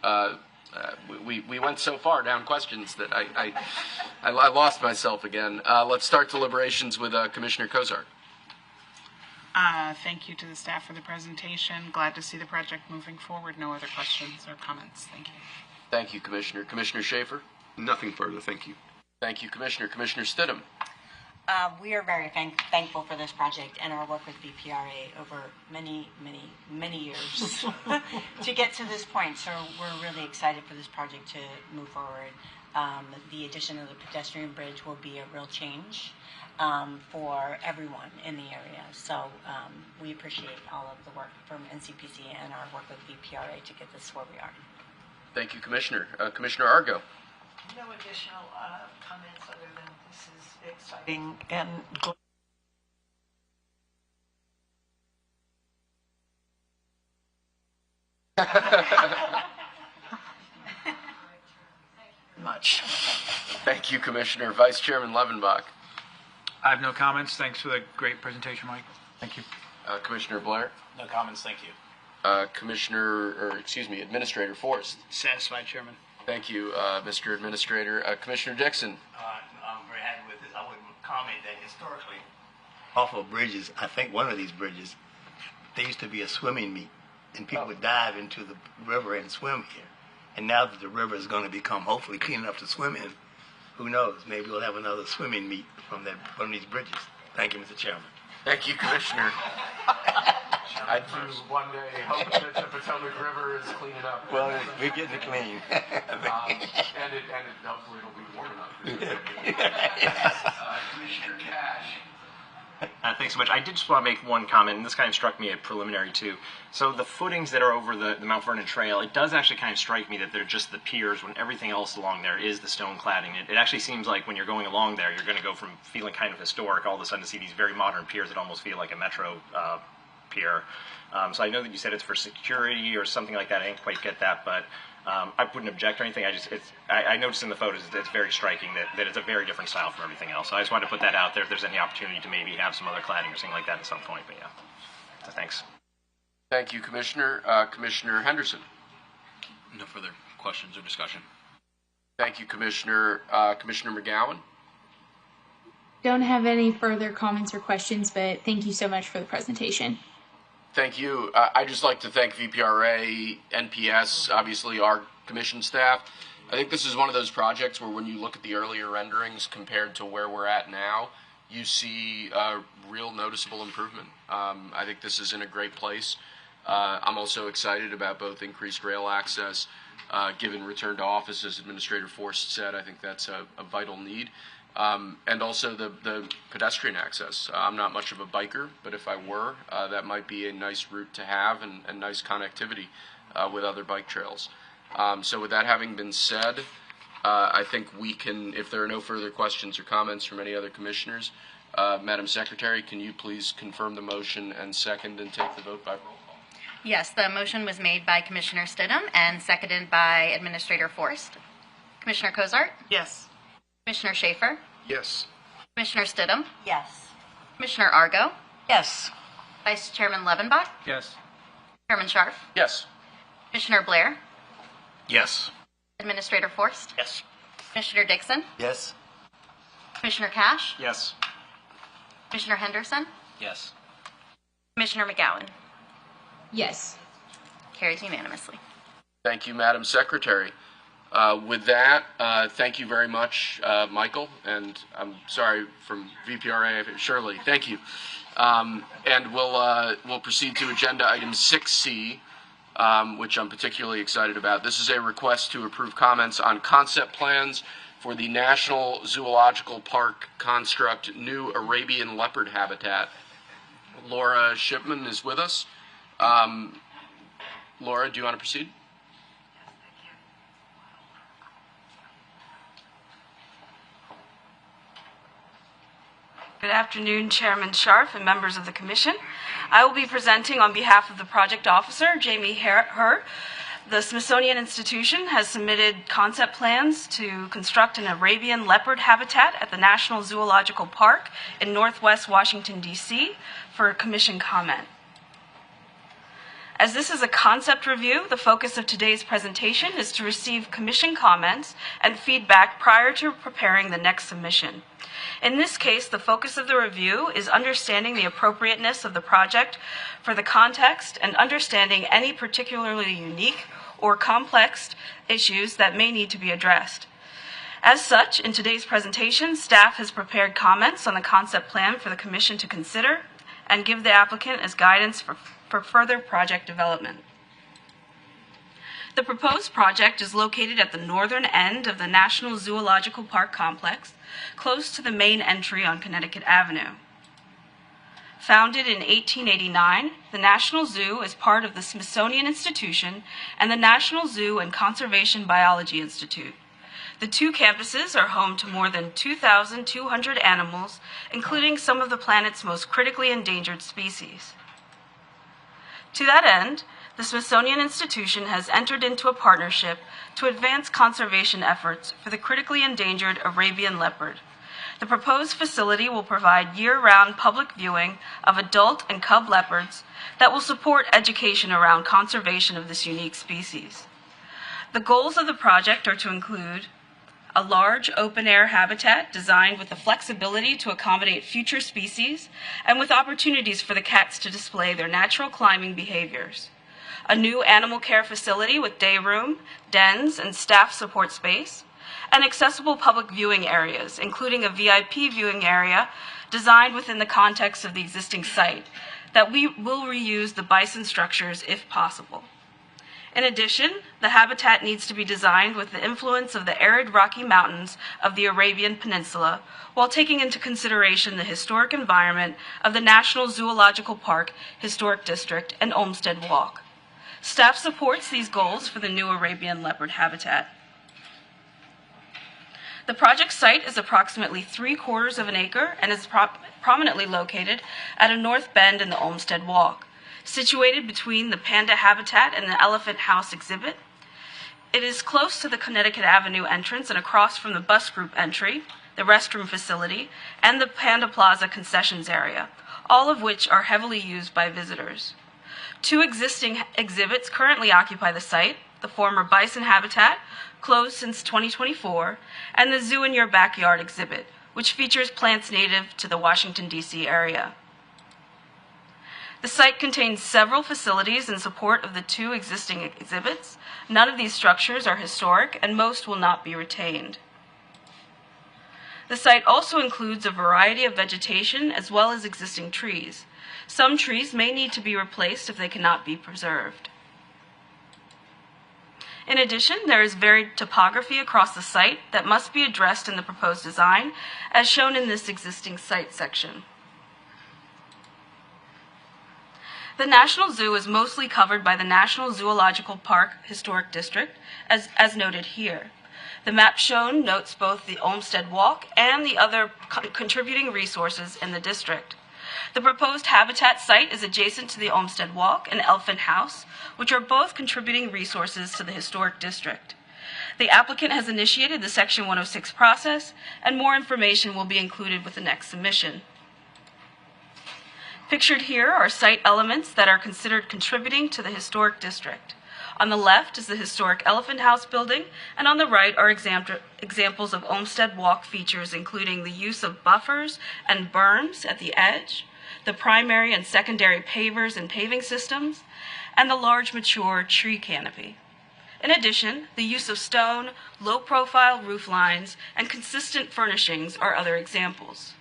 We went so far down questions that I lost myself again. Let's start deliberations with Commissioner Kozar. Thank you to the staff for the presentation. Glad to see the project moving forward. No other questions or comments. Thank you. Thank you, Commissioner. Commissioner Schaefer? Nothing further. Thank you. Thank you, Commissioner. Commissioner Stidham? We are very thankful for this project and our work with BPRA over many years to get to this point. So we're really excited for this project to move forward. The addition of the pedestrian bridge will be a real change for everyone in the area. So we appreciate all of the work from NCPC and our work with BPRA to get this where we are. Thank you, Commissioner. Commissioner Argo? No additional comments other than this is exciting and much. Thank you, Commissioner. Vice Chairman Levenbach? I have no comments. Thanks for the great presentation, Mike. Thank you. Commissioner Blair? No comments, thank you. Administrator Forrest? Satisfied, Chairman. Thank you, Mr. Administrator. Commissioner Dixon. I'm very happy with this. I would comment that historically, off of bridges, I think one of these bridges, there used to be a swimming meet, and people would dive into the river and swim here. And now that the river is going to become hopefully clean enough to swim in, who knows? Maybe we'll have another swimming meet from these bridges. Thank you, Mr. Chairman. Thank you, Commissioner. I do one day hope that the Potomac River is cleaning up. Well, we're getting it clean. and hopefully it'll be warm enough. Commissioner Cash. Thanks so much. I did just want to make one comment, and this kind of struck me at preliminary too. So the footings that are over the Mount Vernon Trail, it does actually kind of strike me that they're just the piers when everything else along there is the stone cladding. It actually seems like when you're going along there, you're going to go from feeling kind of historic all of a sudden to see these very modern piers that almost feel like a metro pier. So I know that you said it's for security or something like that. I didn't quite get that, but I wouldn't object or anything. I noticed in the photos that it's very striking that it's a very different style from everything else. So I just wanted to put that out there if there's any opportunity to maybe have some other cladding or something like that at some point. But yeah, so thanks. Thank you, Commissioner. Commissioner Henderson. No further questions or discussion. Thank you, Commissioner. Commissioner McGowan. Don't have any further comments or questions, but thank you so much for the presentation. Thank you. I'd just like to thank VPRA, NPS, obviously our commission staff. I think this is one of those projects where when you look at the earlier renderings compared to where we're at now, you see a real noticeable improvement. I think this is in a great place. I'm also excited about both increased rail access, given return to office, as Administrator Forst said. I think that's a vital need. And also the pedestrian access. I'm not much of a biker, but if I were, that might be a nice route to have and nice connectivity with other bike trails. So with that having been said, I think we can, if there are no further questions or comments from any other commissioners, Madam Secretary, can you please confirm the motion and second and take the vote by roll call? Yes, the motion was made by Commissioner Stidham and seconded by Administrator Forst. Commissioner Cozart? Yes. Commissioner Schaefer? Yes. Commissioner Stidham? Yes. Commissioner Argo? Yes. Vice Chairman Levenbach? Yes. Chairman Scharf? Yes. Commissioner Blair? Yes. Administrator Forst? Yes. Commissioner Dixon? Yes. Commissioner Cash? Yes. Commissioner Henderson? Yes. Commissioner McGowan? Yes. Carries unanimously. Thank you, Madam Secretary. With that, thank you very much, Michael, and I'm sorry from VPRA, Shirley. Thank you. And we'll proceed to agenda item 6C, which I'm particularly excited about. This is a request to approve comments on concept plans for the National Zoological Park construct new Arabian leopard habitat. Laura Shipman is with us. Laura, do you want to proceed? Good afternoon, Chairman Scharf and members of the Commission. I will be presenting on behalf of the project officer, Jamie Herr. The Smithsonian Institution has submitted concept plans to construct an Arabian leopard habitat at the National Zoological Park in Northwest Washington, D.C. for Commission comment. As this is a concept review, the focus of today's presentation is to receive Commission comments and feedback prior to preparing the next submission. In this case, the focus of the review is understanding the appropriateness of the project for the context and understanding any particularly unique or complex issues that may need to be addressed. As such, in today's presentation, staff has prepared comments on the concept plan for the Commission to consider and give the applicant as guidance for further project development. The proposed project is located at the northern end of the National Zoological Park complex, close to the main entry on Connecticut Avenue. Founded in 1889, the National Zoo is part of the Smithsonian Institution and the National Zoo and Conservation Biology Institute. The two campuses are home to more than 2,200 animals, including some of the planet's most critically endangered species. To that end, the Smithsonian Institution has entered into a partnership to advance conservation efforts for the critically endangered Arabian leopard. The proposed facility will provide year-round public viewing of adult and cub leopards that will support education around conservation of this unique species. The goals of the project are to include a large open-air habitat designed with the flexibility to accommodate future species and with opportunities for the cats to display their natural climbing behaviors. A new animal care facility with day room, dens, and staff support space, and accessible public viewing areas, including a VIP viewing area designed within the context of the existing site that we will reuse the bison structures if possible. In addition, the habitat needs to be designed with the influence of the arid Rocky Mountains of the Arabian Peninsula while taking into consideration the historic environment of the National Zoological Park Historic District and Olmsted Walk. Staff supports these goals for the new Arabian leopard habitat. The project site is approximately 3/4 of an acre and is prominently located at a north bend in the Olmsted Walk, situated between the panda habitat and the Elephant House exhibit. It is close to the Connecticut Avenue entrance and across from the bus group entry, the restroom facility, and the Panda Plaza concessions area, all of which are heavily used by visitors. 2 existing exhibits currently occupy the site, the former bison habitat, closed since 2024, and the Zoo in Your Backyard exhibit, which features plants native to the Washington, D.C. area. The site contains several facilities in support of the 2 existing exhibits. None of these structures are historic, and most will not be retained. The site also includes a variety of vegetation as well as existing trees. Some trees may need to be replaced if they cannot be preserved. In addition, there is varied topography across the site that must be addressed in the proposed design, as shown in this existing site section. The National Zoo is mostly covered by the National Zoological Park Historic District, as noted here. The map shown notes both the Olmsted Walk and the other contributing resources in the district. The proposed habitat site is adjacent to the Olmsted Walk and Elephant House, which are both contributing resources to the historic district. The applicant has initiated the Section 106 process, and more information will be included with the next submission. Pictured here are site elements that are considered contributing to the historic district. On the left is the historic Elephant House building, and on the right are examples of Olmsted Walk features, including the use of buffers and berms at the edge, the primary and secondary pavers and paving systems, and the large mature tree canopy. In addition, the use of stone, low-profile roof lines, and consistent furnishings are other examples.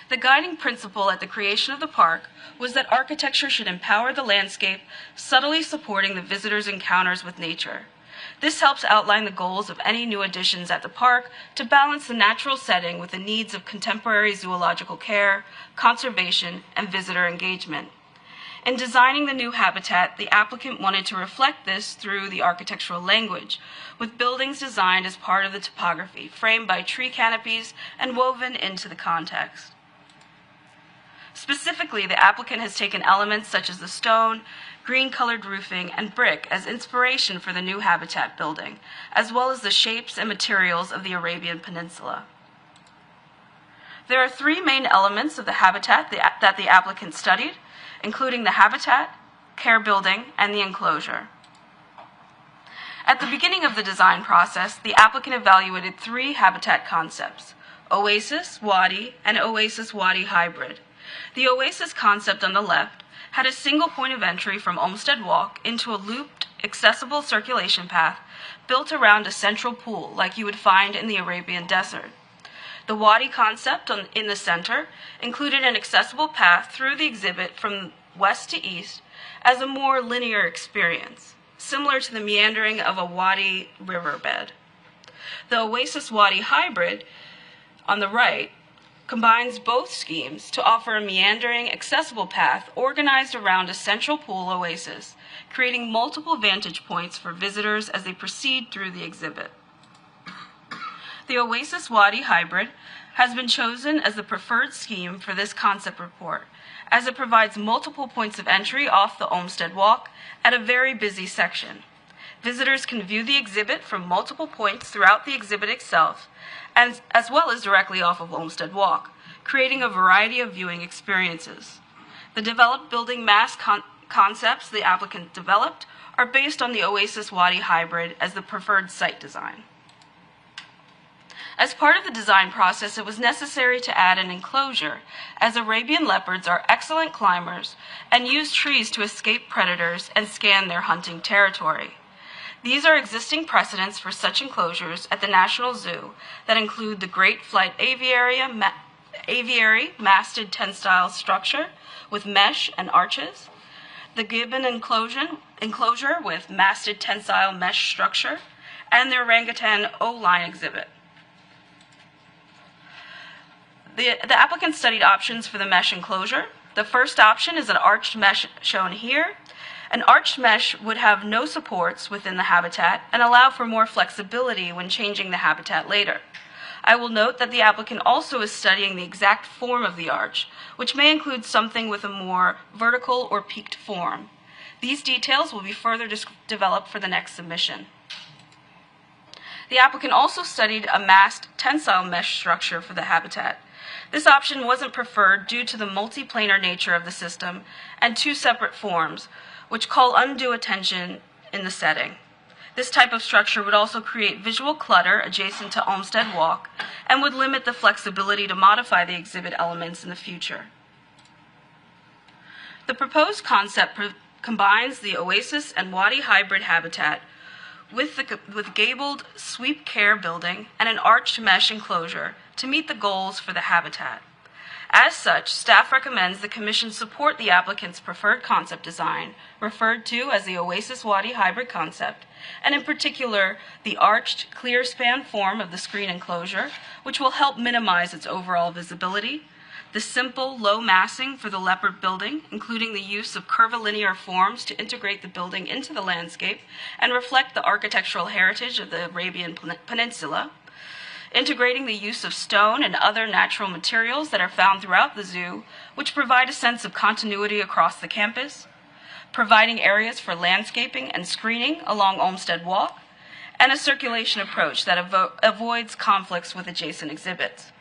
The guiding principle at the creation of the park was that architecture should empower the landscape, subtly supporting the visitor's encounters with nature. This helps outline the goals of any new additions at the park to balance the natural setting with the needs of contemporary zoological care, conservation, and visitor engagement. In designing the new habitat, the applicant wanted to reflect this through the architectural language, with buildings designed as part of the topography, framed by tree canopies and woven into the context. Specifically, the applicant has taken elements such as the stone, green-colored roofing, and brick as inspiration for the new habitat building, as well as the shapes and materials of the Arabian Peninsula. There are 3 main elements of the habitat that the applicant studied, including the habitat, care building, and the enclosure. At the beginning of the design process, the applicant evaluated 3 habitat concepts: Oasis, Wadi, and Oasis Wadi Hybrid. The Oasis concept on the left had a single point of entry from Olmsted Walk into a looped, accessible circulation path built around a central pool like you would find in the Arabian Desert. The Wadi concept in the center included an accessible path through the exhibit from west to east as a more linear experience, similar to the meandering of a wadi riverbed. The Oasis Wadi Hybrid on the right combines both schemes to offer a meandering, accessible path organized around a central pool oasis, creating multiple vantage points for visitors as they proceed through the exhibit. The Oasis Wadi Hybrid has been chosen as the preferred scheme for this concept report, as it provides multiple points of entry off the Olmsted Walk at a very busy section. Visitors can view the exhibit from multiple points throughout the exhibit itself, as well as directly off of Olmsted Walk, creating a variety of viewing experiences. The developed building mass concepts the applicant developed are based on the Oasis Wadi hybrid as the preferred site design. As part of the design process, it was necessary to add an enclosure, as Arabian leopards are excellent climbers and use trees to escape predators and scan their hunting territory. These are existing precedents for such enclosures at the National Zoo that include the Great Flight Aviary masted turnstile structure with mesh and arches, the gibbon enclosure with masted tensile mesh structure, and the orangutan O-line exhibit. The applicant studied options for the mesh enclosure. The first option is an arched mesh shown here. An arched mesh would have no supports within the habitat and allow for more flexibility when changing the habitat later. I will note that the applicant also is studying the exact form of the arch, which may include something with a more vertical or peaked form. These details will be further developed for the next submission. The applicant also studied a massed tensile mesh structure for the habitat. This option wasn't preferred due to the multiplanar nature of the system and two separate forms, which call undue attention in the setting. This type of structure would also create visual clutter adjacent to Olmsted Walk and would limit the flexibility to modify the exhibit elements in the future. The proposed concept combines the Oasis and Wadi hybrid habitat with gabled sweep care building and an arched mesh enclosure to meet the goals for the habitat. As such, staff recommends the Commission support the applicant's preferred concept design, referred to as the Oasis Wadi hybrid concept, and in particular, the arched, clear span form of the screen enclosure, which will help minimize its overall visibility, the simple, low massing for the leopard building, including the use of curvilinear forms to integrate the building into the landscape and reflect the architectural heritage of the Arabian Peninsula, integrating the use of stone and other natural materials that are found throughout the zoo, which provide a sense of continuity across the campus, providing areas for landscaping and screening along Olmsted Walk, and a circulation approach that avoids conflicts with adjacent exhibits.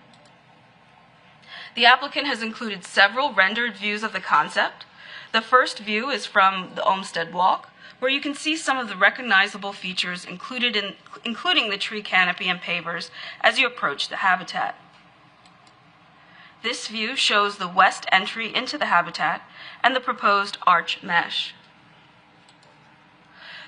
The applicant has included several rendered views of the concept. The first view is from the Olmsted Walk, where you can see some of the recognizable features including the tree canopy and pavers as you approach the habitat. This view shows the west entry into the habitat and the proposed arch mesh.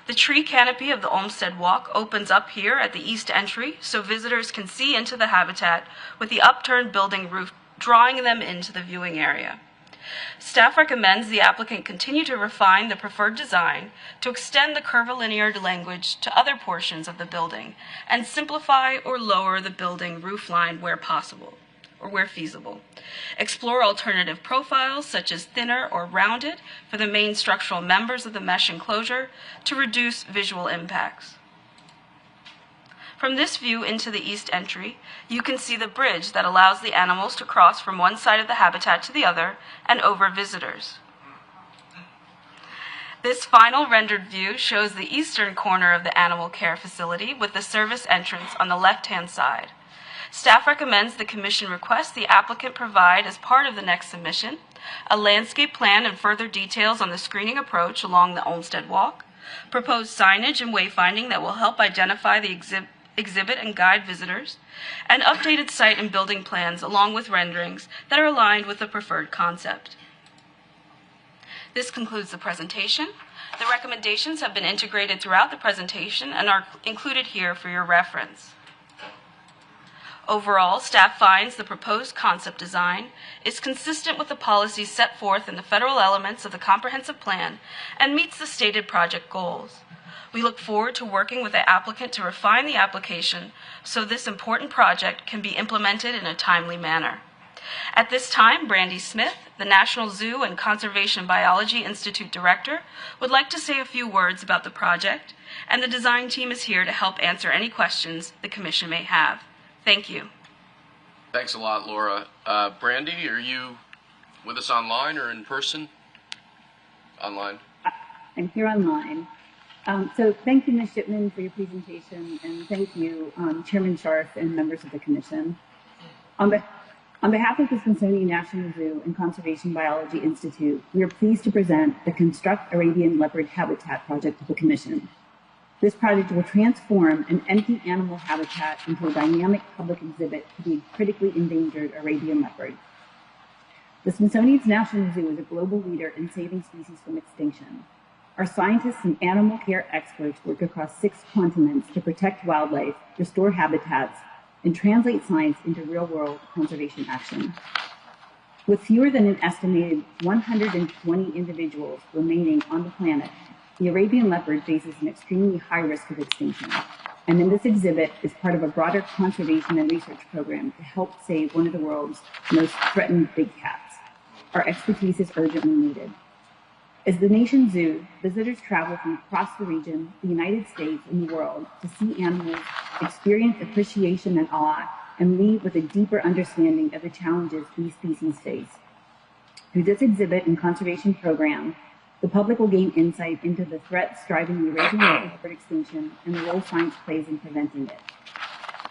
The tree canopy of the Olmsted Walk opens up here at the east entry so visitors can see into the habitat with the upturned building roof drawing them into the viewing area. Staff recommends the applicant continue to refine the preferred design to extend the curvilinear language to other portions of the building and simplify or lower the building roof line where possible or where feasible. Explore alternative profiles such as thinner or rounded for the main structural members of the mesh enclosure to reduce visual impacts. From this view into the east entry, you can see the bridge that allows the animals to cross from one side of the habitat to the other and over visitors. This final rendered view shows the eastern corner of the animal care facility with the service entrance on the left-hand side. Staff recommends the Commission request the applicant provide as part of the next submission a landscape plan and further details on the screening approach along the Olmsted Walk, proposed signage and wayfinding that will help identify the exhibit and guide visitors, and updated site and building plans along with renderings that are aligned with the preferred concept. This concludes the presentation. The recommendations have been integrated throughout the presentation and are included here for your reference. Overall, staff finds the proposed concept design is consistent with the policies set forth in the federal elements of the comprehensive plan and meets the stated project goals. We look forward to working with the applicant to refine the application so this important project can be implemented in a timely manner. At this time, Brandy Smith, the National Zoo and Conservation Biology Institute Director, would like to say a few words about the project, and the design team is here to help answer any questions the Commission may have. Thank you. Thanks a lot, Laura. Brandy, are you with us online or in person? Online. I'm here online. So thank you, Ms. Shipman, for your presentation, and thank you, Chairman Scharf and members of the Commission. On On behalf of the Smithsonian National Zoo and Conservation Biology Institute, we are pleased to present the Construct Arabian Leopard Habitat project to the Commission. This project will transform an empty animal habitat into a dynamic public exhibit for the critically endangered Arabian leopard. The Smithsonian's National Zoo is a global leader in saving species from extinction. Our scientists and animal care experts work across 6 continents to protect wildlife, restore habitats, and translate science into real-world conservation action. With fewer than an estimated 120 individuals remaining on the planet, the Arabian leopard faces an extremely high risk of extinction. And in this exhibit is part of a broader conservation and research program to help save one of the world's most threatened big cats. Our expertise is urgently needed. As the nation's zoo, visitors travel from across the region, the United States, and the world to see animals, experience appreciation and awe, and leave with a deeper understanding of the challenges these species face. Through this exhibit and conservation program, the public will gain insight into the threats driving the Arabian leopard extinction and the role science plays in preventing it.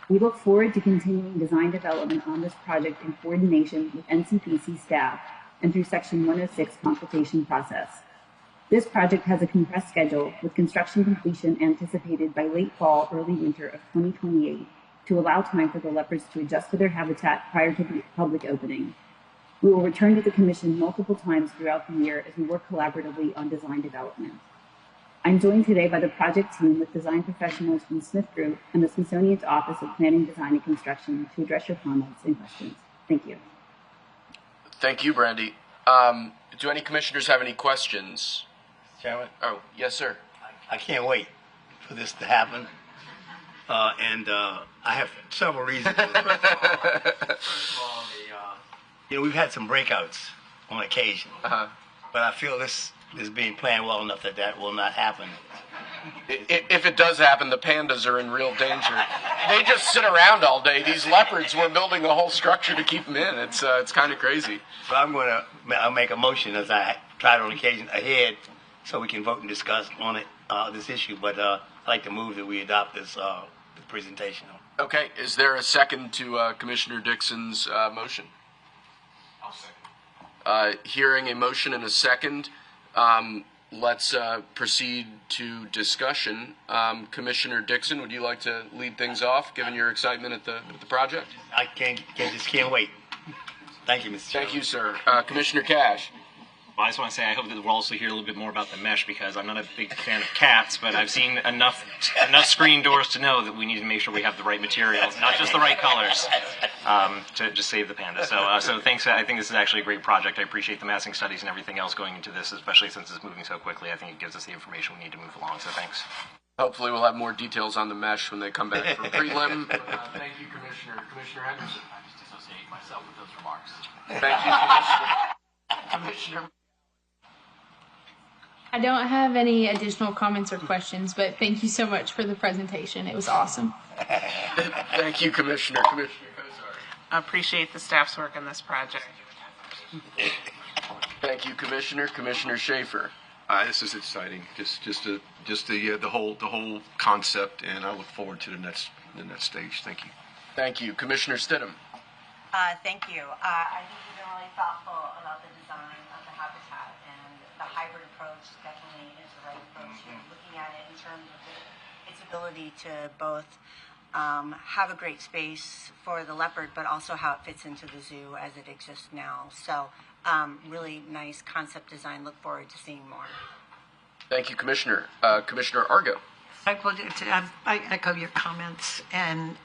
We look forward to continuing design development on this project in coordination with NCPC staff and through Section 106 consultation process. This project has a compressed schedule with construction completion anticipated by late fall, early winter of 2028 to allow time for the leopards to adjust to their habitat prior to the public opening. We will return to the Commission multiple times throughout the year as we work collaboratively on design development. I'm joined today by the project team with design professionals from Smith Group and the Smithsonian's Office of Planning, Design, and Construction to address your comments and questions. Thank you. Thank you, Brandy. Do any commissioners have any questions? Chairman? Oh, yes, sir. I can't wait for this to happen. And I have several reasons. First of all, we've had some breakouts on occasion. But I feel this is being planned well enough that that will not happen. If it does happen, the pandas are in real danger. They just sit around all day. These leopards, we're building a whole structure to keep them in. It's kind of crazy. So I'll make a motion as I tried on occasion ahead so we can vote and discuss on it, this issue. But I'd like to move that we adopt this presentation. Okay, is there a second to Commissioner Dixon's motion? I'll second. Hearing a motion and a second, let's proceed to discussion. Commissioner Dixon, would you like to lead things off, given your excitement at the project? I just can't wait. Thank you, Mr. Chairman. Thank you, sir. Commissioner Cash. Well, I just want to say I hope that we'll also hear a little bit more about the mesh because I'm not a big fan of cats, but I've seen enough screen doors to know that we need to make sure we have the right materials, not just the right colors, to just save the panda. So thanks. I think this is actually a great project. I appreciate the massing studies and everything else going into this, especially since it's moving so quickly. I think it gives us the information we need to move along. So thanks. Hopefully we'll have more details on the mesh when they come back from prelim. Thank you, Commissioner. Commissioner Henderson. I just dissociate myself with those remarks. Thank you, Commissioner. I don't have any additional comments or questions, but thank you so much for the presentation. It was awesome. Thank you, Commissioner. I appreciate the staff's work on this project. Thank you, Commissioner. Commissioner Schaefer. This is exciting. Just the whole concept, and I look forward to the next stage. Thank you. Thank you, Commissioner Stidham. Thank you. I think you've been really thoughtful about the design of the habitat, and the hybrid approach definitely is the right approach. Looking at it in terms of its ability to both have a great space for the leopard, but also how it fits into the zoo as it exists now. So really nice concept design. Look forward to seeing more. Thank you, Commissioner. Commissioner Argo. I echo your comments, and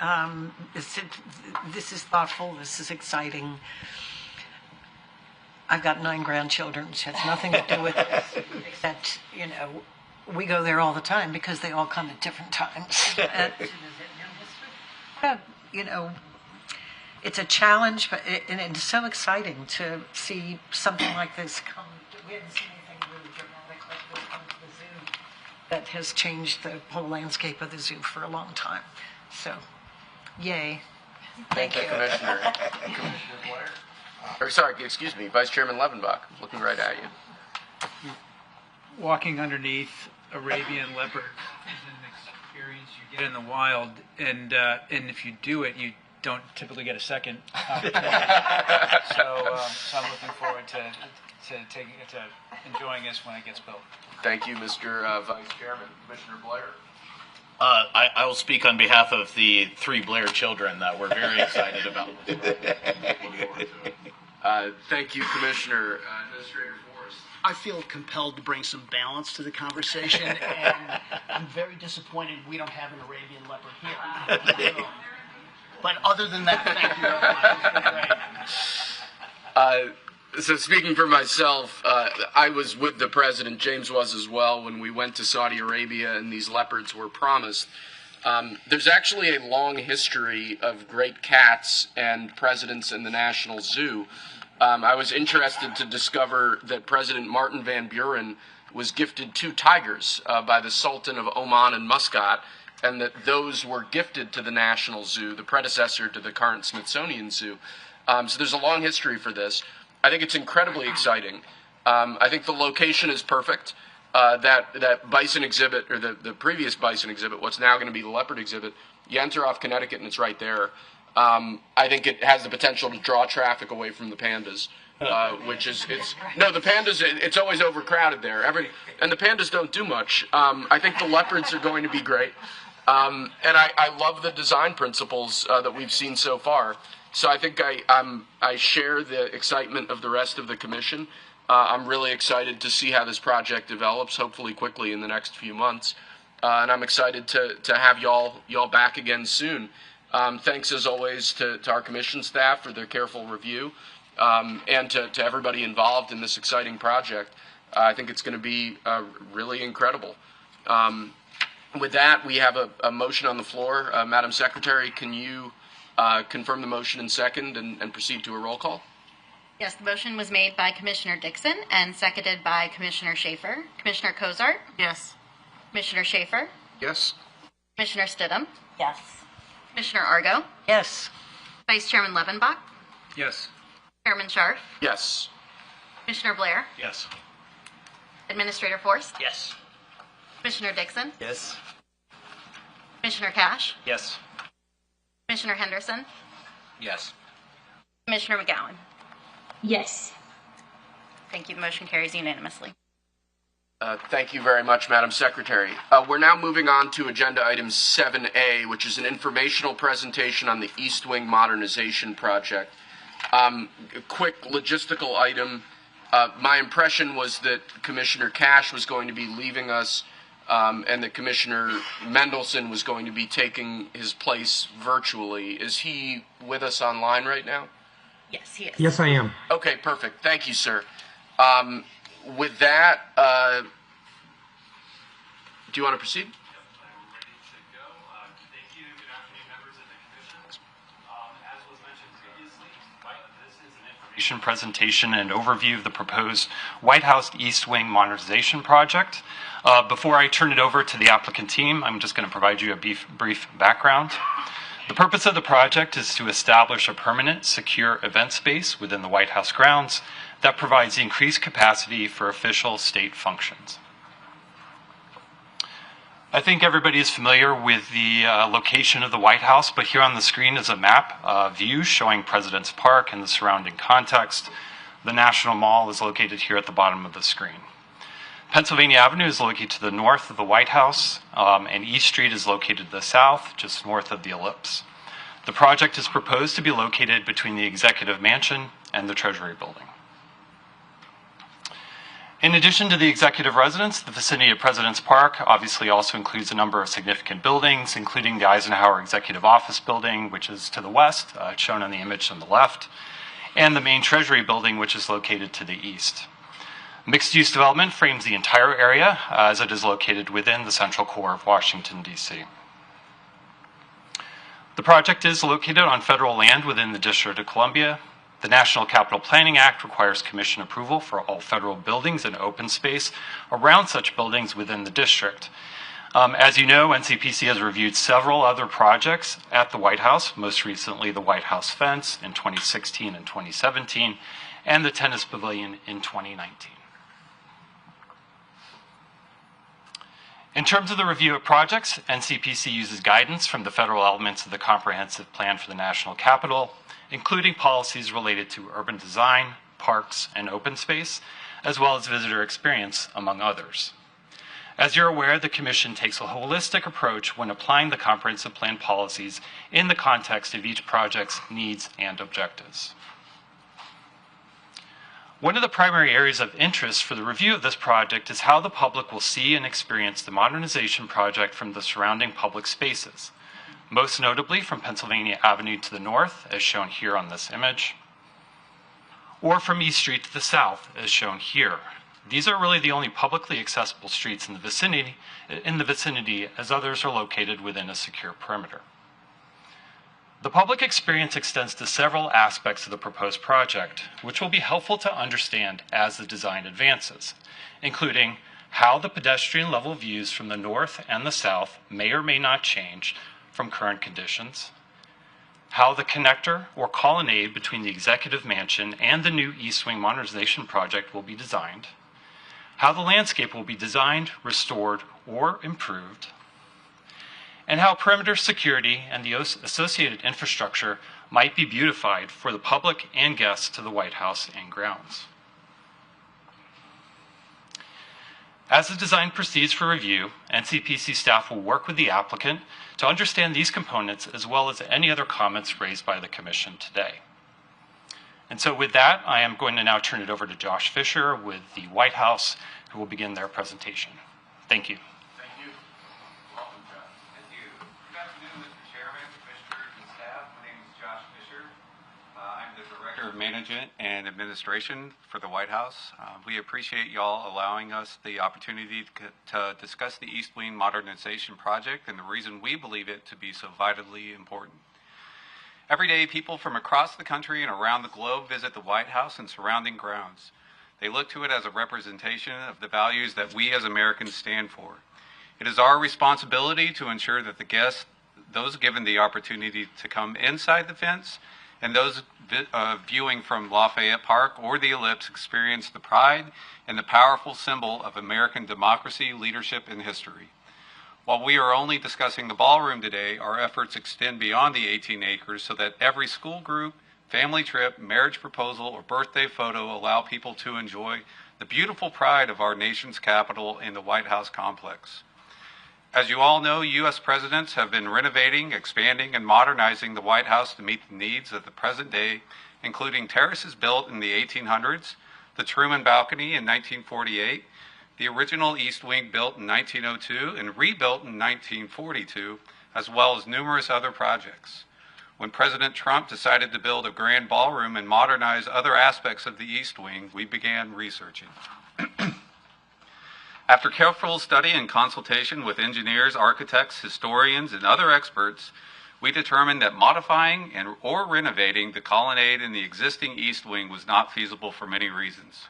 this is thoughtful, this is exciting. I've got 9 grandchildren, which has nothing to do with this, except, we go there all the time because they all come at different times. It's a challenge, but it's so exciting to see something like this come. We haven't seen anything really dramatic like this come to the zoo that has changed the whole landscape of the zoo for a long time. So, yay. Thank you, Commissioner. Excuse me, Vice Chairman Levenbach, looking right at you. Walking underneath Arabian leopard is an experience you get in the wild, and if you do it, don't typically get a second opportunity. So I'm looking forward to enjoying this when it gets built. Thank you, Mr. Vice Chairman. Commissioner Blair. I will speak on behalf of the 3 Blair children that we're very excited about. Thank you, Commissioner. Administrator Forrest. I feel compelled to bring some balance to the conversation, and I'm very disappointed we don't have an Arabian leopard here. But other than that, thank you. So speaking for myself, I was with the President, James was as well, when we went to Saudi Arabia and these leopards were promised. There's actually a long history of great cats and presidents in the National Zoo. I was interested to discover that President Martin Van Buren was gifted 2 tigers by the Sultan of Oman and Muscat, and that those were gifted to the National Zoo, the predecessor to the current Smithsonian Zoo. So there's a long history for this. I think it's incredibly exciting. I think the location is perfect. That bison exhibit, or the previous bison exhibit, what's now going to be the leopard exhibit, you enter off Connecticut and it's right there. I think it has the potential to draw traffic away from the pandas, which is, the pandas, it's always overcrowded there. And the pandas don't do much. I think the leopards are going to be great. And I love the design principles that we've seen so far. So I think I share the excitement of the rest of the commission. I'm really excited to see how this project develops, hopefully quickly in the next few months. And I'm excited to have y'all back again soon. Thanks as always to our commission staff for their careful review, and to everybody involved in this exciting project. I think it's going to be really incredible. With that, we have a motion on the floor. Madam Secretary, can you confirm the motion in second and proceed to a roll call? Yes, the motion was made by Commissioner Dixon and seconded by Commissioner Schaefer. Commissioner Cozart? Yes. Commissioner Schaefer? Yes. Commissioner Stidham? Yes. Commissioner Argo? Yes. Vice Chairman Levenbach? Yes. Chairman Scharf? Yes. Commissioner Blair? Yes. Administrator Forrest? Yes. Commissioner Dixon? Yes. Commissioner Cash? Yes. Commissioner Henderson? Yes. Commissioner McGowan? Yes. Thank you. The motion carries unanimously. Thank you very much, Madam Secretary. We're now moving on to agenda item 7A, which is an informational presentation on the East Wing Modernization Project. A quick logistical item. My impression was that Commissioner Cash was going to be leaving us, and that Commissioner Mendelson was going to be taking his place virtually. Is he with us online right now? Yes, he is. Yes, I am. Okay, perfect. Thank you, sir. With that, do you want to proceed? Presentation and overview of the proposed White House East Wing Modernization Project. Before I turn it over to the applicant team, I'm just going to provide you a brief background. The purpose of the project is to establish a permanent, secure event space within the White House grounds that provides increased capacity for official state functions. I think everybody is familiar with the location of the White House, but here on the screen is a map view showing President's Park and the surrounding context. The National Mall is located here at the bottom of the screen. Pennsylvania Avenue is located to the north of the White House, and East Street is located to the south, just north of the ellipse. The project is proposed to be located between the Executive Mansion and the Treasury Building. In addition to the executive residence, the vicinity of President's Park obviously also includes a number of significant buildings, including the Eisenhower Executive Office Building, which is to the west, shown on the image on the left, and the main Treasury Building, which is located to the east. Mixed-use development frames the entire area as it is located within the central core of Washington, D.C. The project is located on federal land within the District of Columbia. The National Capital Planning Act requires commission approval for all federal buildings and open space around such buildings within the district. As you know, NCPC has reviewed several other projects at the White House, most recently the White House fence in 2016 and 2017, and the tennis pavilion in 2019. In terms of the review of projects, NCPC uses guidance from the federal elements of the Comprehensive Plan for the National Capital, including policies related to urban design, parks, and open space, as well as visitor experience, among others. As you're aware, the Commission takes a holistic approach when applying the Comprehensive Plan policies in the context of each project's needs and objectives. One of the primary areas of interest for the review of this project is how the public will see and experience the modernization project from the surrounding public spaces, most notably from Pennsylvania Avenue to the north, as shown here on this image, or from East Street to the south, as shown here. These are really the only publicly accessible streets in the vicinity, as others are located within a secure perimeter. The public experience extends to several aspects of the proposed project, which will be helpful to understand as the design advances, including how the pedestrian level views from the north and the south may or may not change from current conditions, how the connector or colonnade between the Executive Mansion and the new East Wing modernization project will be designed, how the landscape will be designed, restored, or improved, and how perimeter security and the associated infrastructure might be beautified for the public and guests to the White House and grounds. As the design proceeds for review, NCPC staff will work with the applicant to understand these components as well as any other comments raised by the Commission today. And so with that, I am going to now turn it over to Josh Fisher with the White House, who will begin their presentation. Thank you. Thank you. Welcome, Josh. Thank you. Good afternoon, Mr. Chairman, Commissioners, and staff. My name is Josh Fisher. I'm the Director of Management and Administration for the White House. We appreciate y'all allowing us the opportunity to discuss the East Wing Modernization Project and the reason we believe it to be so vitally important. Every day, people from across the country and around the globe visit the White House and surrounding grounds. They look to it as a representation of the values that we as Americans stand for. It is our responsibility to ensure that the guests, those given the opportunity to come inside the fence, and those viewing from Lafayette Park or the Ellipse experience the pride and the powerful symbol of American democracy, leadership, and history. While we are only discussing the ballroom today, our efforts extend beyond the 18 acres so that every school group, family trip, marriage proposal, or birthday photo allow people to enjoy the beautiful pride of our nation's capital in the White House complex. As you all know, U.S. presidents have been renovating, expanding, and modernizing the White House to meet the needs of the present day, including terraces built in the 1800s, the Truman Balcony in 1948, the original East Wing built in 1902 and rebuilt in 1942, as well as numerous other projects. When President Trump decided to build a grand ballroom and modernize other aspects of the East Wing, we began researching. After careful study and consultation with engineers, architects, historians, and other experts, we determined that modifying or renovating the colonnade in the existing East Wing was not feasible for many reasons.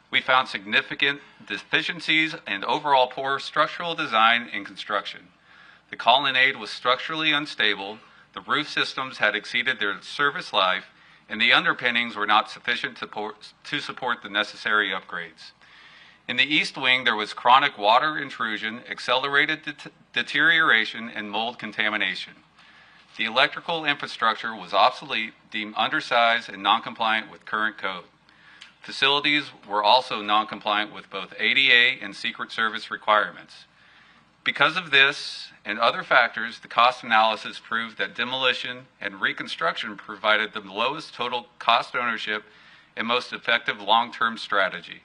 We found significant deficiencies and overall poor structural design and construction. The colonnade was structurally unstable, the roof systems had exceeded their service life, and the underpinnings were not sufficient to support the necessary upgrades. In the East Wing, there was chronic water intrusion, accelerated deterioration, and mold contamination. The electrical infrastructure was obsolete, deemed undersized, and non-compliant with current code. Facilities were also non-compliant with both ADA and Secret Service requirements. Because of this and other factors, the cost analysis proved that demolition and reconstruction provided the lowest total cost ownership and most effective long-term strategy.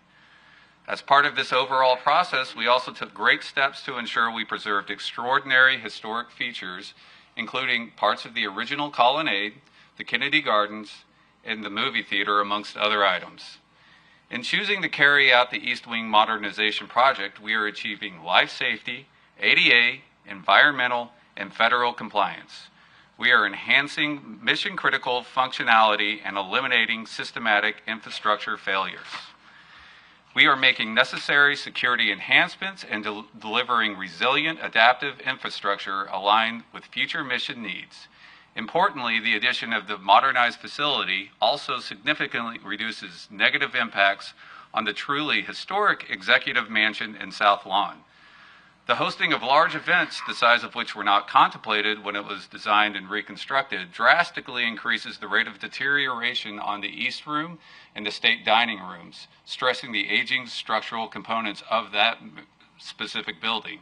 As part of this overall process, we also took great steps to ensure we preserved extraordinary historic features, including parts of the original colonnade, the Kennedy Gardens, and the movie theater, amongst other items. In choosing to carry out the East Wing Modernization Project, we are achieving life safety, ADA, environmental, and federal compliance. We are enhancing mission-critical functionality and eliminating systematic infrastructure failures. We are making necessary security enhancements and delivering resilient, adaptive infrastructure aligned with future mission needs. Importantly, the addition of the modernized facility also significantly reduces negative impacts on the truly historic Executive Mansion and South Lawn. The hosting of large events, the size of which were not contemplated when it was designed and reconstructed, drastically increases the rate of deterioration on the East Room and the state dining rooms, stressing the aging structural components of that specific building.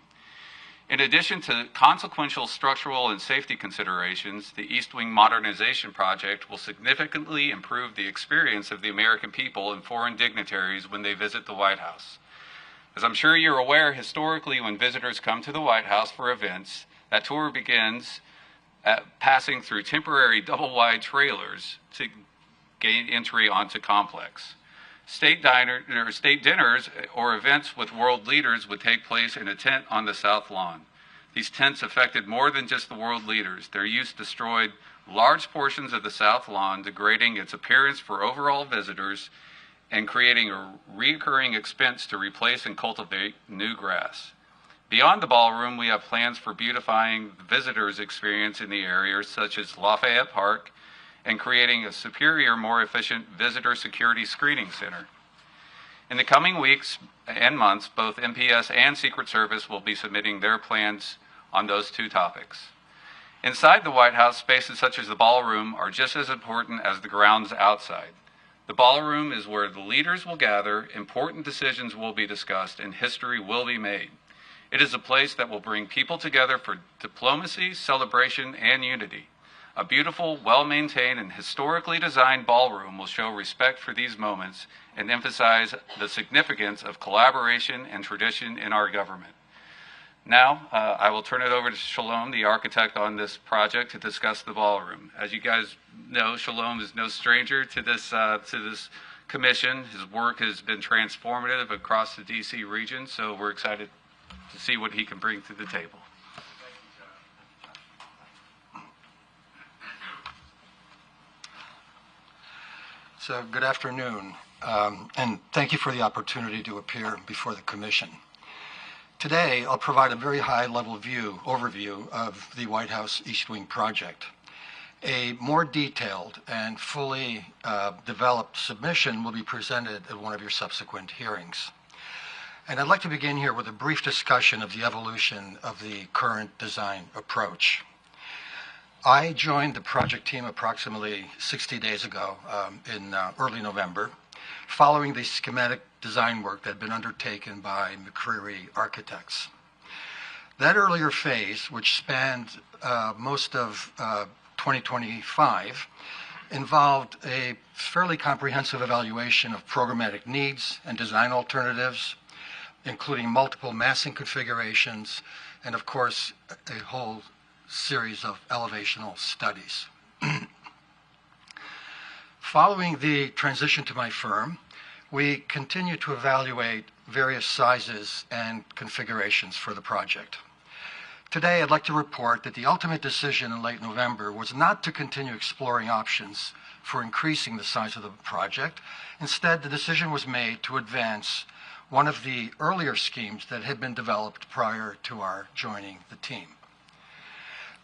In addition to consequential structural and safety considerations, the East Wing Modernization Project will significantly improve the experience of the American people and foreign dignitaries when they visit the White House. As I'm sure you're aware, historically, when visitors come to the White House for events, that tour begins passing through temporary double-wide trailers to gain entry onto complex. State dinners or events with world leaders would take place in a tent on the South Lawn. These tents affected more than just the world leaders. Their use destroyed large portions of the South Lawn, degrading its appearance for overall visitors and creating a recurring expense to replace and cultivate new grass. Beyond the ballroom, we have plans for beautifying the visitors' experience in the area, such as Lafayette Park, and creating a superior, more efficient visitor security screening center. In the coming weeks and months, both MPS and Secret Service will be submitting their plans on those two topics. Inside the White House, spaces such as the ballroom are just as important as the grounds outside. The ballroom is where the leaders will gather, important decisions will be discussed, and history will be made. It is a place that will bring people together for diplomacy, celebration, and unity. A beautiful, well-maintained, and historically designed ballroom will show respect for these moments and emphasize the significance of collaboration and tradition in our government. Now, I will turn it over to Shalom, the architect on this project, to discuss the ballroom. As you guys know, Shalom is no stranger to this commission. His work has been transformative across the D.C. region, so we're excited to see what he can bring to the table. So good afternoon, and thank you for the opportunity to appear before the Commission. Today, I'll provide a very high-level overview of the White House East Wing project. A more detailed and fully developed submission will be presented at one of your subsequent hearings. And I'd like to begin here with a brief discussion of the evolution of the current design approach. I joined the project team approximately 60 days ago in early November, following the schematic design work that had been undertaken by McCreary Architects. That earlier phase, which spanned most of 2025, involved a fairly comprehensive evaluation of programmatic needs and design alternatives, including multiple massing configurations, and of course, a whole series of elevational studies. Following the transition to my firm, we continue to evaluate various sizes and configurations for the project. Today, I'd like to report that the ultimate decision in late November was not to continue exploring options for increasing the size of the project. Instead, the decision was made to advance one of the earlier schemes that had been developed prior to our joining the team.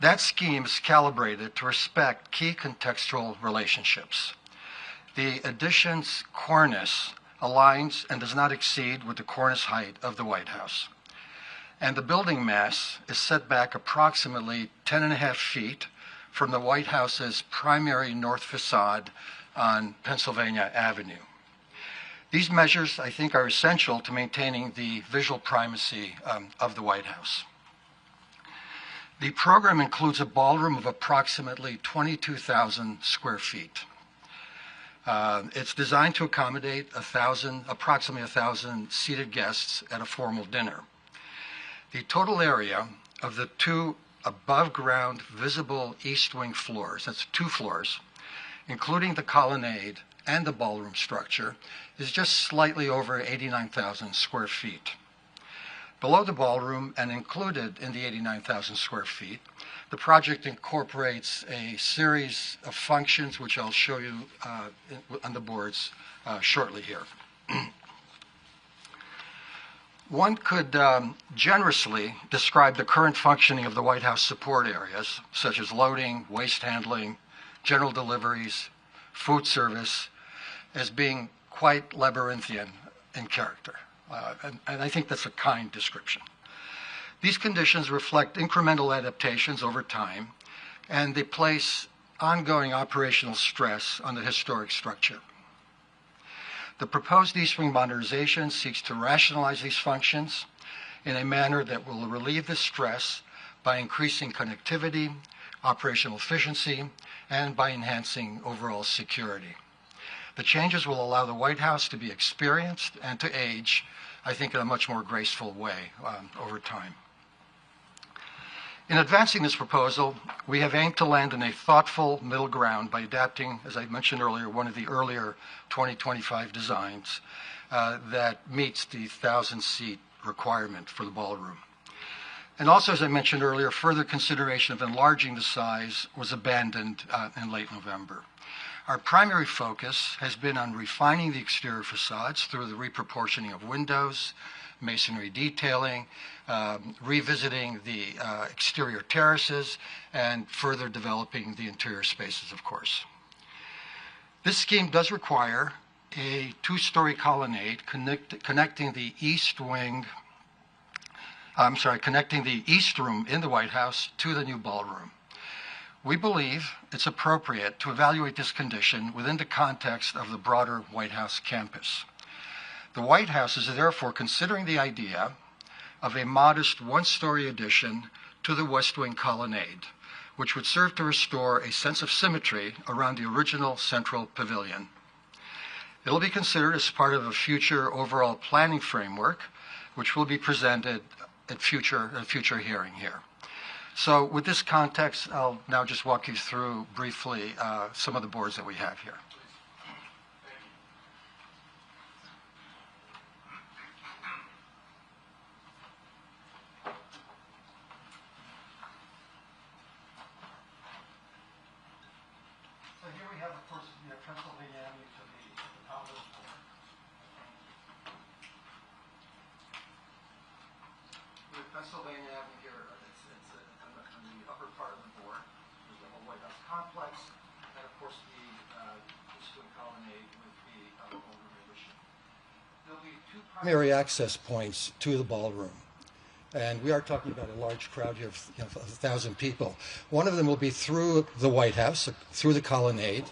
That scheme is calibrated to respect key contextual relationships. The addition's cornice aligns and does not exceed with the cornice height of the White House. And the building mass is set back approximately 10.5 feet from the White House's primary north facade on Pennsylvania Avenue. These measures, I think, are essential to maintaining the visual primacy of the White House. The program includes a ballroom of approximately 22,000 square feet. It's designed to accommodate approximately 1,000 seated guests at a formal dinner. The total area of the two above-ground visible East Wing floors, that's 2 floors, including the colonnade and the ballroom structure, is just slightly over 89,000 square feet. Below the ballroom and included in the 89,000 square feet, the project incorporates a series of functions which I'll show you on the boards shortly here. One could generously describe the current functioning of the White House support areas, such as loading, waste handling, general deliveries, food service, as being quite labyrinthian in character. And I think that's a kind description. These conditions reflect incremental adaptations over time, and they place ongoing operational stress on the historic structure. The proposed East Wing modernization seeks to rationalize these functions in a manner that will relieve the stress by increasing connectivity, operational efficiency, and by enhancing overall security. The changes will allow the White House to be experienced and to age, I think, in a much more graceful way over time. In advancing this proposal, we have aimed to land in a thoughtful middle ground by adapting, as I mentioned earlier, one of the earlier 2025 designs that meets the 1,000-seat requirement for the ballroom. And also, as I mentioned earlier, further consideration of enlarging the size was abandoned in late November. Our primary focus has been on refining the exterior facades through the reproportioning of windows, masonry detailing, revisiting the exterior terraces, and further developing the interior spaces, of course. This scheme does require a two-story colonnade connecting the east room in the White House to the new ballroom. We believe it's appropriate to evaluate this condition within the context of the broader White House campus. The White House is therefore considering the idea of a modest one-story addition to the West Wing colonnade, which would serve to restore a sense of symmetry around the original central pavilion. It will be considered as part of a future overall planning framework, which will be presented at a future hearing here. So with this context, I'll now just walk you through briefly some of the boards that we have here. So here we have, of course, Pennsylvania Avenue to the top of the board. With Pennsylvania Avenue here, it's on the upper part of the board. There's the whole White House complex, and of course the East Wing colonnade with the ballroom addition. There'll be two primary access points to the ballroom. And we are talking about a large crowd here of 1,000 people. One of them will be through the White House, through the colonnade,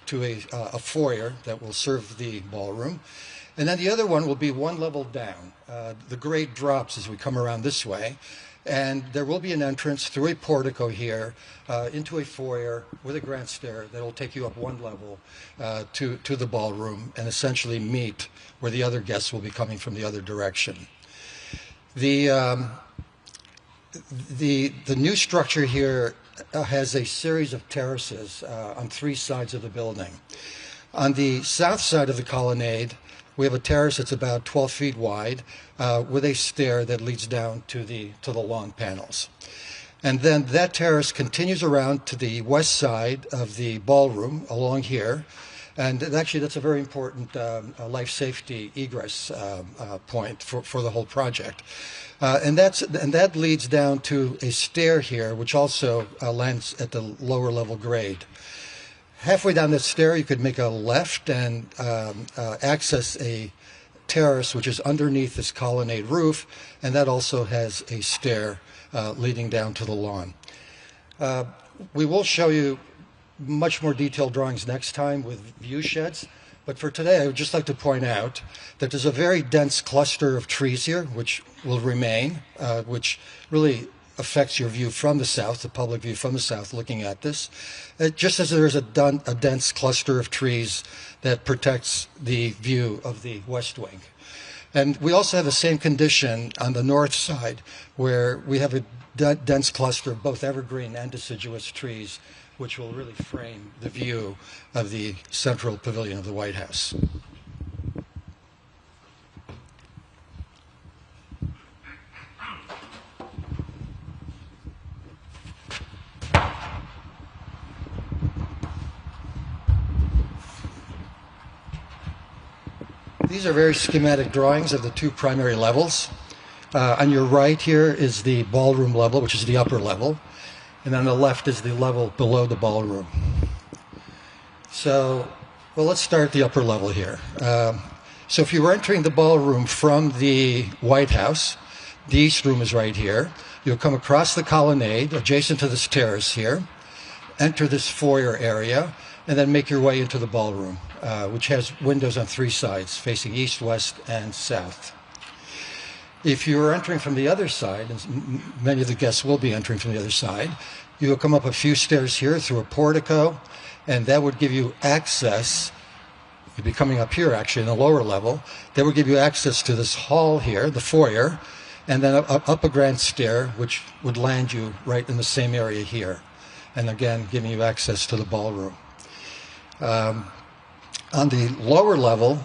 to a foyer that will serve the ballroom. And then the other one will be one level down. The grade drops as we come around this way. And there will be an entrance through a portico here into a foyer with a grand stair that will take you up one level to the ballroom and essentially meet where the other guests will be coming from the other direction. The new structure here has a series of terraces on three sides of the building. On the south side of the colonnade, we have a terrace that's about 12 feet wide with a stair that leads down to the lawn panels. And then that terrace continues around to the west side of the ballroom along here. And actually, that's a very important life safety egress point for the whole project. And that leads down to a stair here, which also lands at the lower level grade. Halfway down that stair, you could make a left and access a terrace, which is underneath this colonnade roof, and that also has a stair leading down to the lawn. We will show you much more detailed drawings next time with view sheds. But for today, I would just like to point out that there's a very dense cluster of trees here, which will remain, which really affects your view from the south, the public view from the south looking at this. Just as there's a dense cluster of trees that protects the view of the West Wing. And we also have the same condition on the north side, where we have a dense cluster of both evergreen and deciduous trees, which will really frame the view of the central pavilion of the White House. These are very schematic drawings of the two primary levels. On your right here is the ballroom level, which is the upper level. And on the left is the level below the ballroom. So, well, let's start at the upper level here. So if you were entering the ballroom from the White House, The east room is right here. You'll come across the colonnade, adjacent to this terrace here, enter this foyer area, and then make your way into the ballroom, which has windows on 3 sides, facing east, west, and south. If you're entering from the other side, and many of the guests will be entering from the other side, you will come up a few stairs here through a portico, and that would give you access. You'd be coming up here, actually, in the lower level. That would give you access to this hall here, the foyer, and then up a grand stair, which would land you right in the same area here. And again, giving you access to the ballroom. On the lower level,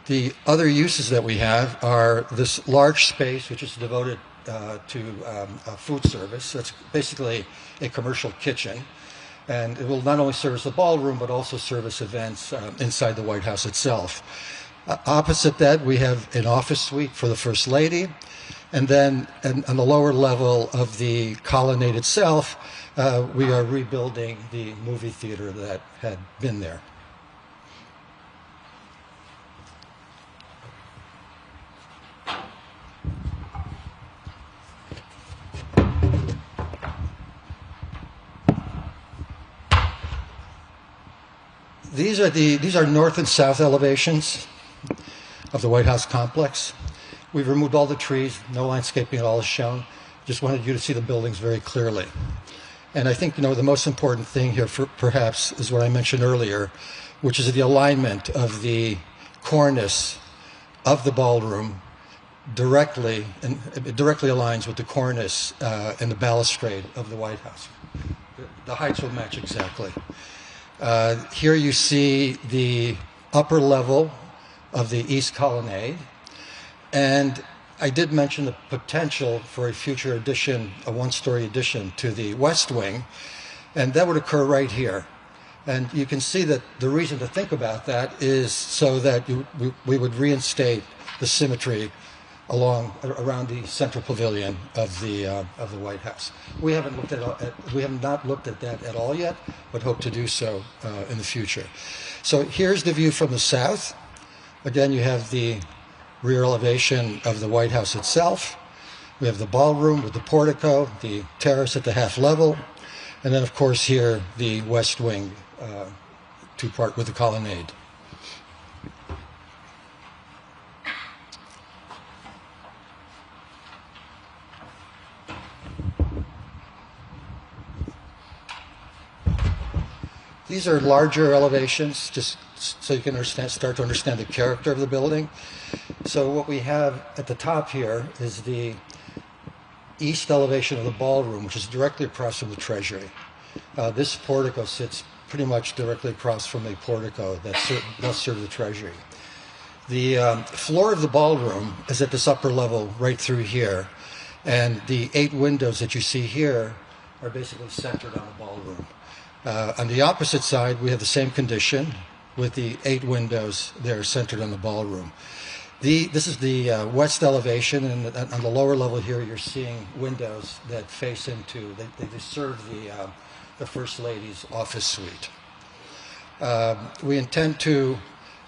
the other uses that we have are this large space, which is devoted to food service. That's basically a commercial kitchen. And it will not only service the ballroom, but also service events inside the White House itself. Opposite that, we have an office suite for the First Lady. And then on the lower level of the colonnade itself, we are rebuilding the movie theater that had been there. These are north and south elevations of the White House complex. We've removed all the trees, no landscaping at all is shown. Just wanted you to see the buildings very clearly. And I think, the most important thing here perhaps is what I mentioned earlier, which is the alignment of the cornice of the ballroom directly aligns with the cornice and the balustrade of the White House. The heights will match exactly. Here you see the upper level of the East Colonnade, and I did mention the potential for a future addition, a one-story addition to the West Wing, and that would occur right here. And you can see that the reason to think about that is so that we would reinstate the symmetry around the central pavilion of the White House. We have not looked at that at all yet, but hope to do so in the future. So here's the view from the south. Again, you have the rear elevation of the White House itself. We have the ballroom with the portico, the terrace at the half level, and then of course here the West Wing, two-part with the colonnade. These are larger elevations, just so you can start to understand the character of the building. So what we have at the top here is the east elevation of the ballroom, which is directly across from the Treasury. This portico sits pretty much directly across from a portico that does serve the Treasury. The floor of the ballroom is at this upper level right through here, and the 8 windows that you see here are basically centered on the ballroom. On the opposite side, we have the same condition with the 8 windows there centered on the ballroom. This is the west elevation, and on the lower level here, you're seeing windows that face into, they serve the First Lady's office suite. We intend to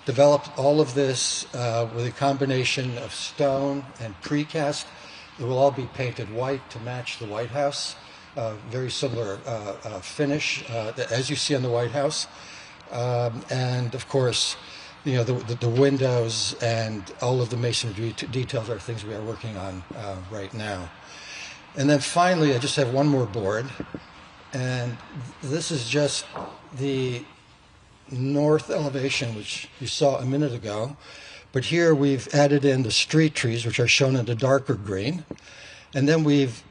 develop all of this with a combination of stone and precast. It will all be painted white to match the White House. Very similar finish as you see on the White House. And of course, the windows and all of the masonry details are things we are working on right now. And then finally, I just have one more board. And this is just the north elevation, which you saw a minute ago. But here we've added in the street trees, which are shown in the darker green. And then we've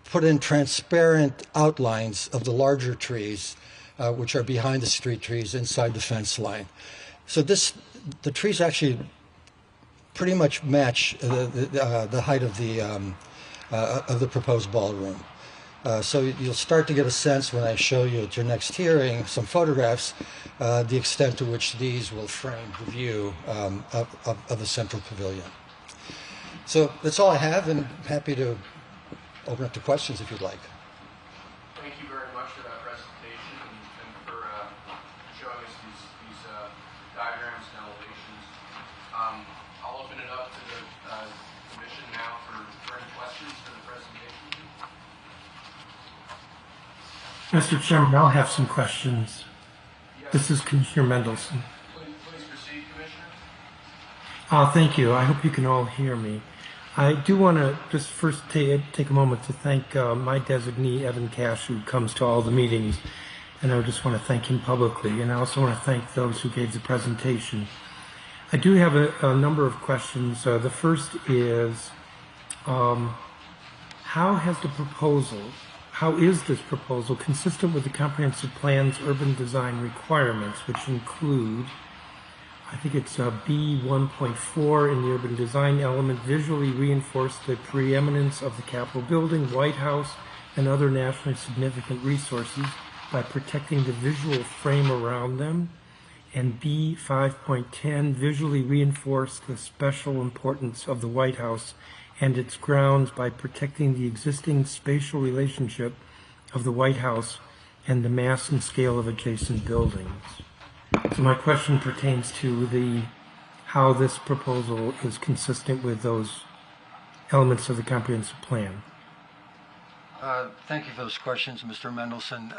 put in transparent outlines of the larger trees, which are behind the street trees inside the fence line. So the trees actually pretty much match the height of the proposed ballroom. So you'll start to get a sense when I show you at your next hearing some photographs, the extent to which these will frame the view of the central pavilion. So that's all I have, and I'm happy to open up to questions if you'd like. Thank you very much for that presentation and for showing us these diagrams and elevations. I'll open it up to the commission now for any questions for the presentation. Mr. Chairman, I'll have some questions. This is Commissioner Mendelson. Please proceed, Commissioner. Thank you. I hope you can all hear me. I do want to just first take a moment to thank my designee, Evan Cash, who comes to all the meetings, and I just want to thank him publicly, and I also want to thank those who gave the presentation. I do have a number of questions. The first is, how is this proposal consistent with the comprehensive plan's urban design requirements, which include, I think it's B1.4 in the urban design element, visually reinforce the preeminence of the Capitol building, White House, and other nationally significant resources by protecting the visual frame around them, and B5.10, visually reinforce the special importance of the White House and its grounds by protecting the existing spatial relationship of the White House and the mass and scale of adjacent buildings. So my question pertains to how this proposal is consistent with those elements of the comprehensive plan. Thank you for those questions, Mr. Mendelson.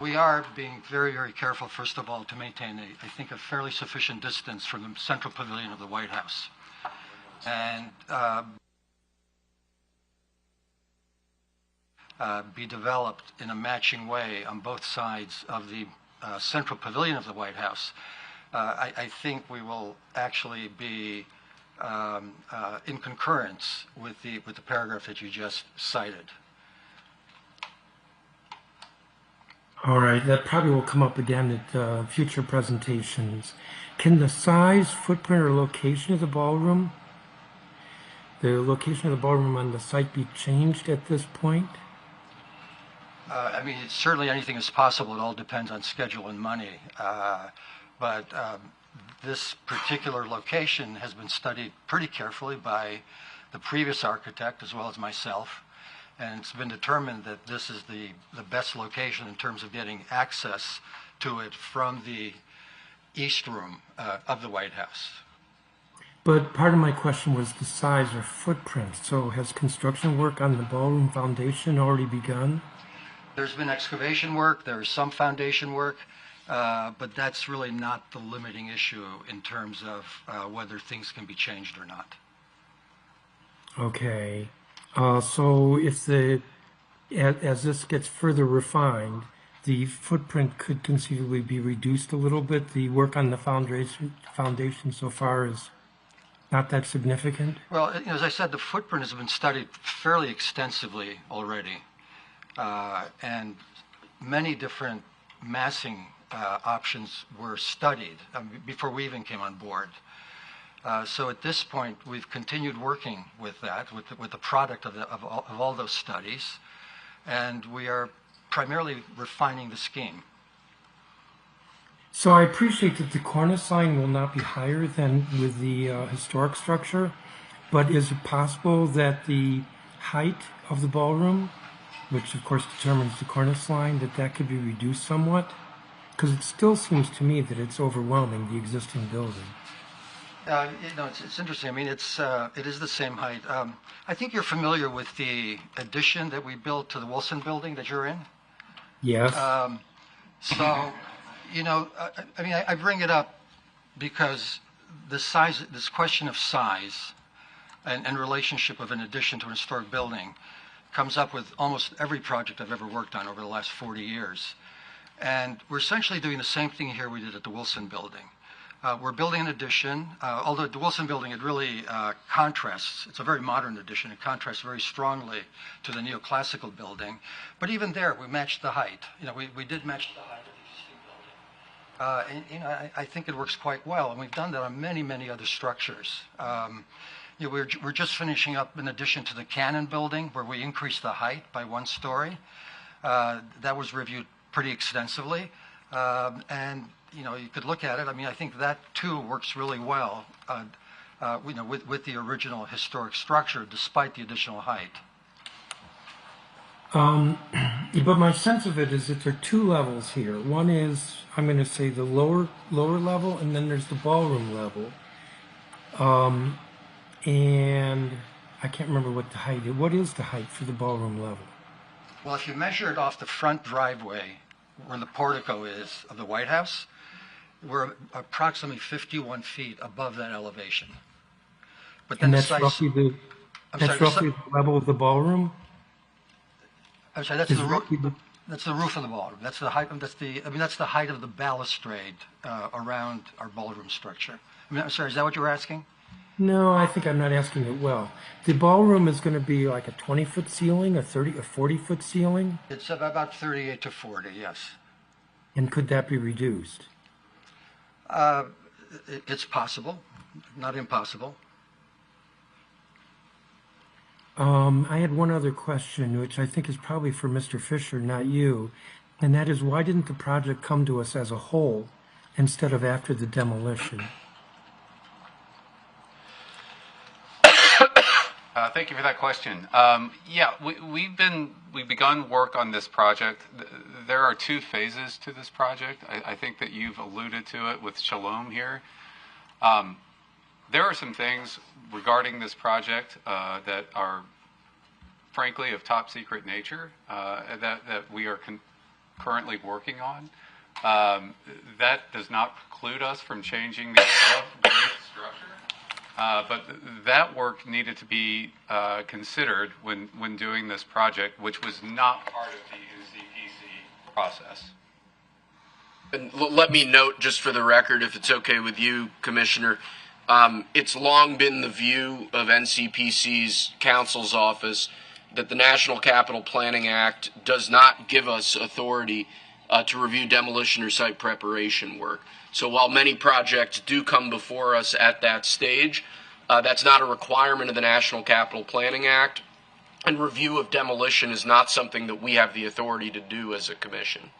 We are being very, very careful, first of all, to maintain, I think, a fairly sufficient distance from the central pavilion of the White House. And be developed in a matching way on both sides of the central pavilion of the White House. I think we will actually be in concurrence with the paragraph that you just cited. All right, that probably will come up again at future presentations. Can the size, footprint, or location of the ballroom on the site be changed at this point? I mean, certainly anything is possible. It all depends on schedule and money. But this particular location has been studied pretty carefully by the previous architect as well as myself. And it's been determined that this is the best location in terms of getting access to it from the east room of the White House. But part of my question was the size or footprint. So has construction work on the ballroom foundation already begun? There's been excavation work, there's some foundation work, but that's really not the limiting issue in terms of whether things can be changed or not. Okay. So if as this gets further refined, the footprint could conceivably be reduced a little bit. The work on the foundation so far is not that significant? Well, as I said, the footprint has been studied fairly extensively already. And many different massing options were studied before we even came on board. So at this point, we've continued working with that, with the product of all those studies, and we are primarily refining the scheme. So I appreciate that the cornice line will not be higher than with the historic structure, but is it possible that the height of the ballroom, which of course determines the cornice line, that could be reduced somewhat? Because it still seems to me that it's overwhelming the existing building. It's interesting. I mean, it is the same height. I think you're familiar with the addition that we built to the Wilson building that you're in. Yes. So, I mean, I bring it up because this question of size and relationship of an addition to an historic building comes up with almost every project I've ever worked on over the last 40 years. And we're essentially doing the same thing here we did at the Wilson building. We're building an addition, although at the Wilson building it really contrasts. It's a very modern addition. It contrasts very strongly to the neoclassical building. But even there, we matched the height. We did match the height of the existing building. And, I think it works quite well, and we've done that on many, many other structures. We're just finishing up an addition to the Cannon building where we increased the height by 1 story. That was reviewed pretty extensively. And you could look at it. I mean, I think that too works really well, with the original historic structure, despite the additional height. But my sense of it is that there are two levels here. One is, I'm going to say, the lower level, and then there's the ballroom level. And I can't remember what the height is. What is the height for the ballroom level? Well, if you measure it off the front driveway where the portico is of the White House, we're approximately 51 feet above that elevation. But then And that's roughly the level of the ballroom? I'm sorry, that's the roof. That's the roof of the ballroom. That's the height. That's the height of the balustrade around our ballroom structure. I'm sorry. Is that what you were asking? No, I think I'm not asking it well. The ballroom is going to be like a 20-foot ceiling, a 40-foot ceiling? It's about 38 to 40, yes. And could that be reduced? It's possible, not impossible. I had one other question, which I think is probably for Mr. Fisher, not you, and that is, why didn't the project come to us as a whole instead of after the demolition? Thank you for that question. Yeah, we've begun work on this project. There are two phases to this project. I think that you've alluded to it with Shalom here. There are some things regarding this project that are, frankly, of top secret nature that we are currently working on. That does not preclude us from changing the above-grade structure. But that work needed to be considered when doing this project, which was not part of the NCPC process. And let me note, just for the record, if it's okay with you, Commissioner, it's long been the view of NCPC's counsel's office that the National Capital Planning Act does not give us authority to review demolition or site preparation work. So while many projects do come before us at that stage, that's not a requirement of the National Capital Planning Act, and review of demolition is not something that we have the authority to do as a commission.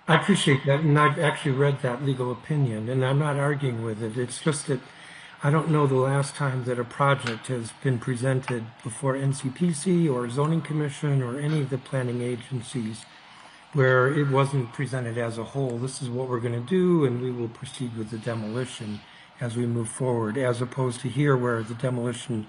I appreciate that, and I've actually read that legal opinion, and I'm not arguing with it. It's just that I don't know the last time that a project has been presented before NCPC or Zoning Commission or any of the planning agencies where it wasn't presented as a whole. This is what we're going to do, and we will proceed with the demolition as we move forward, as opposed to here where the demolition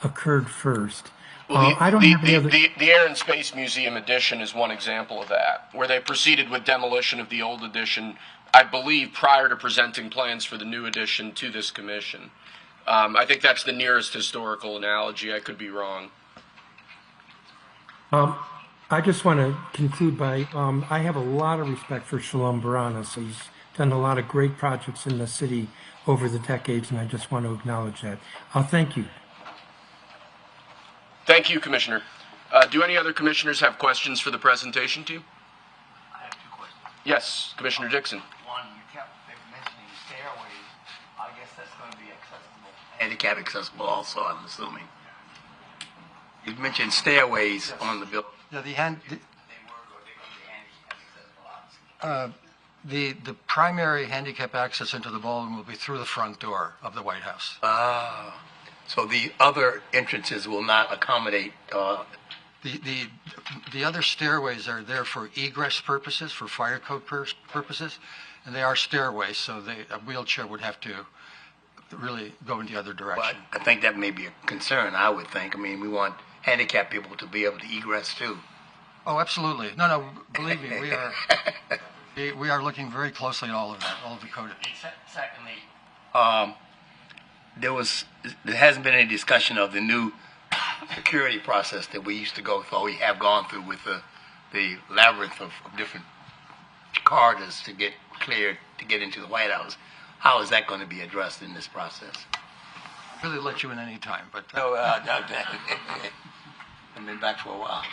occurred first. Well, I don't have any other... the Air and Space Museum addition is one example of that, where they proceeded with demolition of the old addition, I believe, prior to presenting plans for the new addition to this commission. I think that's the nearest historical analogy. I could be wrong. I just want to conclude by, I have a lot of respect for Shalom Baranas. He's done a lot of great projects in the city over the decades, and I just want to acknowledge that. Thank you. Thank you, Commissioner. Do any other commissioners have questions for the presentation team? I have two questions. Yes, Commissioner Dixon. One, you kept mentioning stairways. I guess that's going to be accessible. Handicap accessible also, I'm assuming. You mentioned stairways on the building. Yeah, the primary handicap access into the ballroom will be through the front door of the White House. So the other entrances will not accommodate. The other stairways are there for egress purposes, for fire code purposes, and they are stairways, so a wheelchair would have to really go in the other direction. But I think that may be a concern. I would think. I mean, we want handicapped people to be able to egress too. Oh, absolutely. No, believe me, we are looking very closely at all of that, all of the code. Secondly, there hasn't been any discussion of the new security process that we used to go through, or we have gone through with the labyrinth of different corridors to get cleared to get into the White House. How is that going to be addressed in this process? I'll really let you in any time, but... No, I've been back for a while.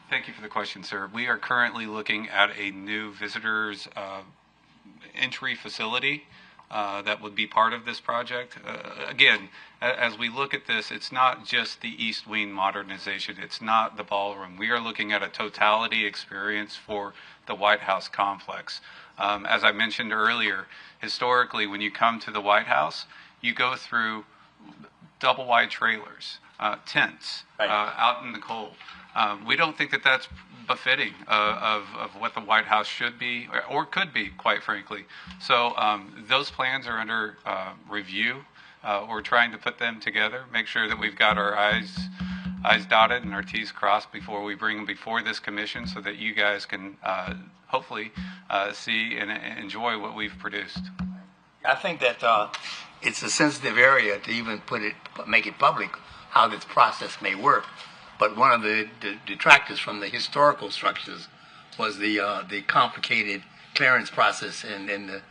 Thank you for the question, sir. We are currently looking at a new visitors entry facility that would be part of this project. Again, as we look at this, it's not just the East Wing modernization. It's not the ballroom. We are looking at a totality experience for the White House complex. As I mentioned earlier, historically, when you come to the White House, you go through double-wide trailers. tents out in the cold. We don't think that that's befitting of what the White House should be or could be, quite frankly. So those plans are under review. We're trying to put them together, make sure that we've got our I's dotted and our T's crossed before we bring them before this commission so that you guys can hopefully see and enjoy what we've produced. I think that it's a sensitive area to even make it public how this process may work. But one of the detractors from the historical structures was the complicated clearance process and the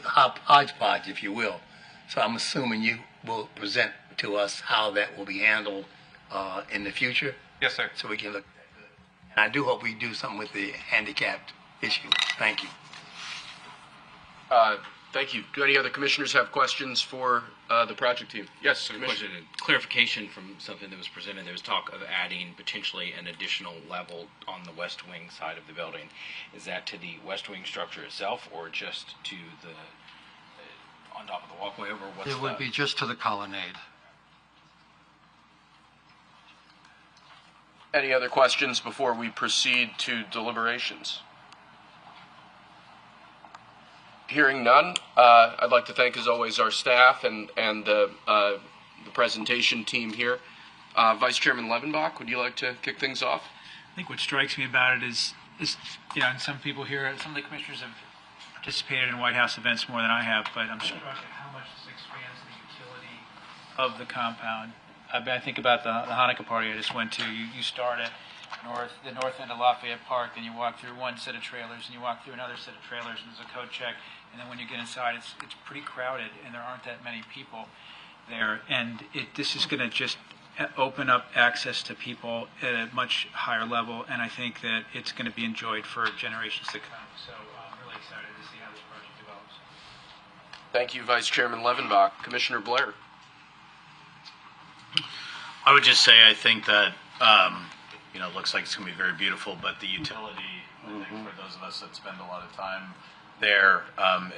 hodgepodge, if you will. So I'm assuming you will present to us how that will be handled in the future. Yes, sir. So we can look. And I do hope we do something with the handicapped issue. Thank you. Thank you. Do any other commissioners have questions for the project team? Yes, Question, clarification from something that was presented. There was talk of adding potentially an additional level on the west wing side of the building. Is that to the west wing structure itself, or just to the on top of the walkway over? What's It would be just to the colonnade. Any other questions before we proceed to deliberations? Hearing none, I'd like to thank, as always, our staff and the presentation team here. Vice Chairman Levenbach, would you like to kick things off? I think what strikes me about it is and some people here, some of the commissioners have participated in White House events more than I have, but I'm struck at how much this expands the utility of the compound. I think about the Hanukkah party I just went to. You start at the north end of Lafayette Park, then you walk through one set of trailers, and you walk through another set of trailers, and there's a code check, and then when you get inside, it's pretty crowded, and there aren't that many people there, and this is going to just open up access to people at a much higher level, and I think that it's going to be enjoyed for generations to come. So I'm really excited to see how this project develops. Thank you, Vice Chairman Levenbach. Commissioner Blair. I would just say I think that it looks like it's going to be very beautiful, but the utility, I think for those of us that spend a lot of time there,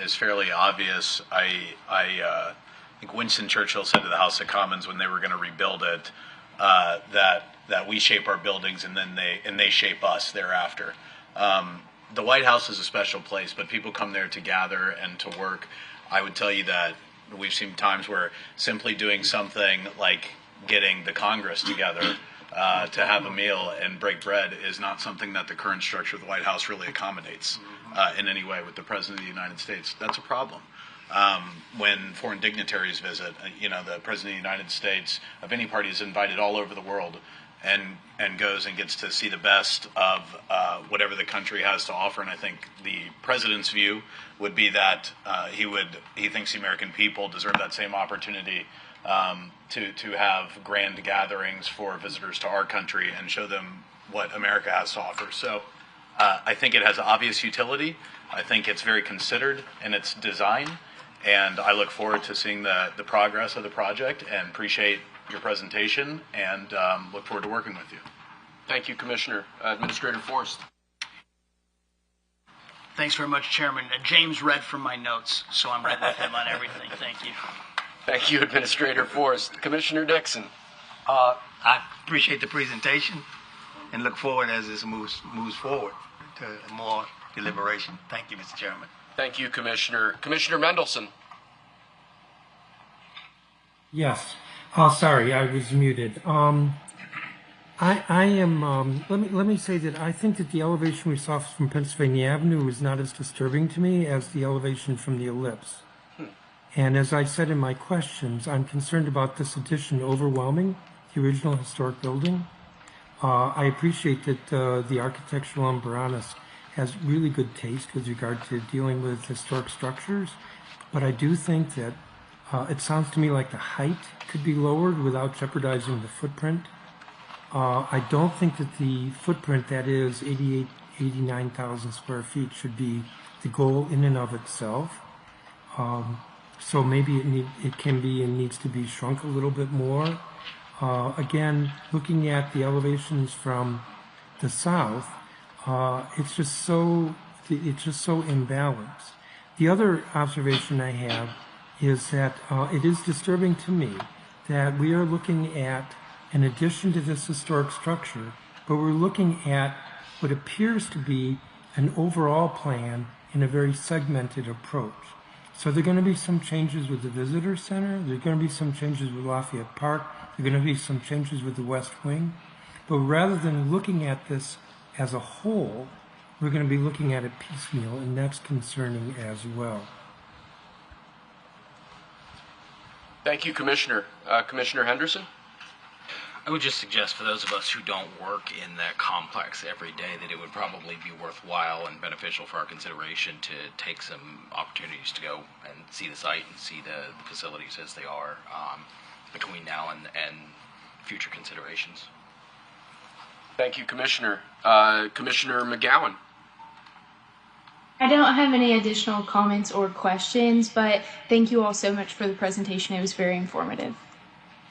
is fairly obvious. I think Winston Churchill said to the House of Commons when they were going to rebuild it that we shape our buildings and then they shape us thereafter. The White House is a special place, but people come there to gather and to work. I would tell you that we've seen times where simply doing something like getting the Congress together to have a meal and break bread is not something that the current structure of the White House really accommodates in any way with the President of the United States. That's a problem. When foreign dignitaries visit, the President of the United States of any party is invited all over the world and goes and gets to see the best of whatever the country has to offer. And I think the President's view would be that he thinks the American people deserve that same opportunity to have grand gatherings for visitors to our country and show them what America has to offer. So I think it has obvious utility. I think it's very considered in its design, and I look forward to seeing the progress of the project and appreciate your presentation and look forward to working with you. Thank you, Commissioner. Administrator Forrest. Thanks very much, Chairman. James read from my notes, so I'm right with him on everything. Thank you. Thank you, Administrator Forrest. Commissioner Dixon. I appreciate the presentation and look forward as this moves forward to more deliberation. Thank you, Mr. Chairman. Thank you, Commissioner. Commissioner Mendelson. Yes. Sorry, I was muted. I am. Let me say that I think that the elevation we saw from Pennsylvania Avenue was not as disturbing to me as the elevation from the ellipse. And as I said in my questions, I'm concerned about this addition overwhelming the original historic building. I appreciate that the architectural umbranas has really good taste with regard to dealing with historic structures, but I do think that it sounds to me like the height could be lowered without jeopardizing the footprint. I don't think that the footprint, that is 89,000 square feet, should be the goal in and of itself. So maybe it can be and needs to be shrunk a little bit more. Again, looking at the elevations from the south, it's just so imbalanced. The other observation I have is that it is disturbing to me that we are looking at in addition to this historic structure, but we're looking at what appears to be an overall plan in a very segmented approach. So there are going to be some changes with the visitor center, there are going to be some changes with Lafayette Park, there are going to be some changes with the West Wing, but rather than looking at this as a whole, we're going to be looking at it piecemeal, and that's concerning as well. Thank you, Commissioner. Commissioner Henderson? I would just suggest for those of us who don't work in that complex every day that it would probably be worthwhile and beneficial for our consideration to take some opportunities to go and see the site and see the facilities as they are between now and future considerations. Thank you, Commissioner. Commissioner McGowan? I don't have any additional comments or questions, but thank you all so much for the presentation. It was very informative.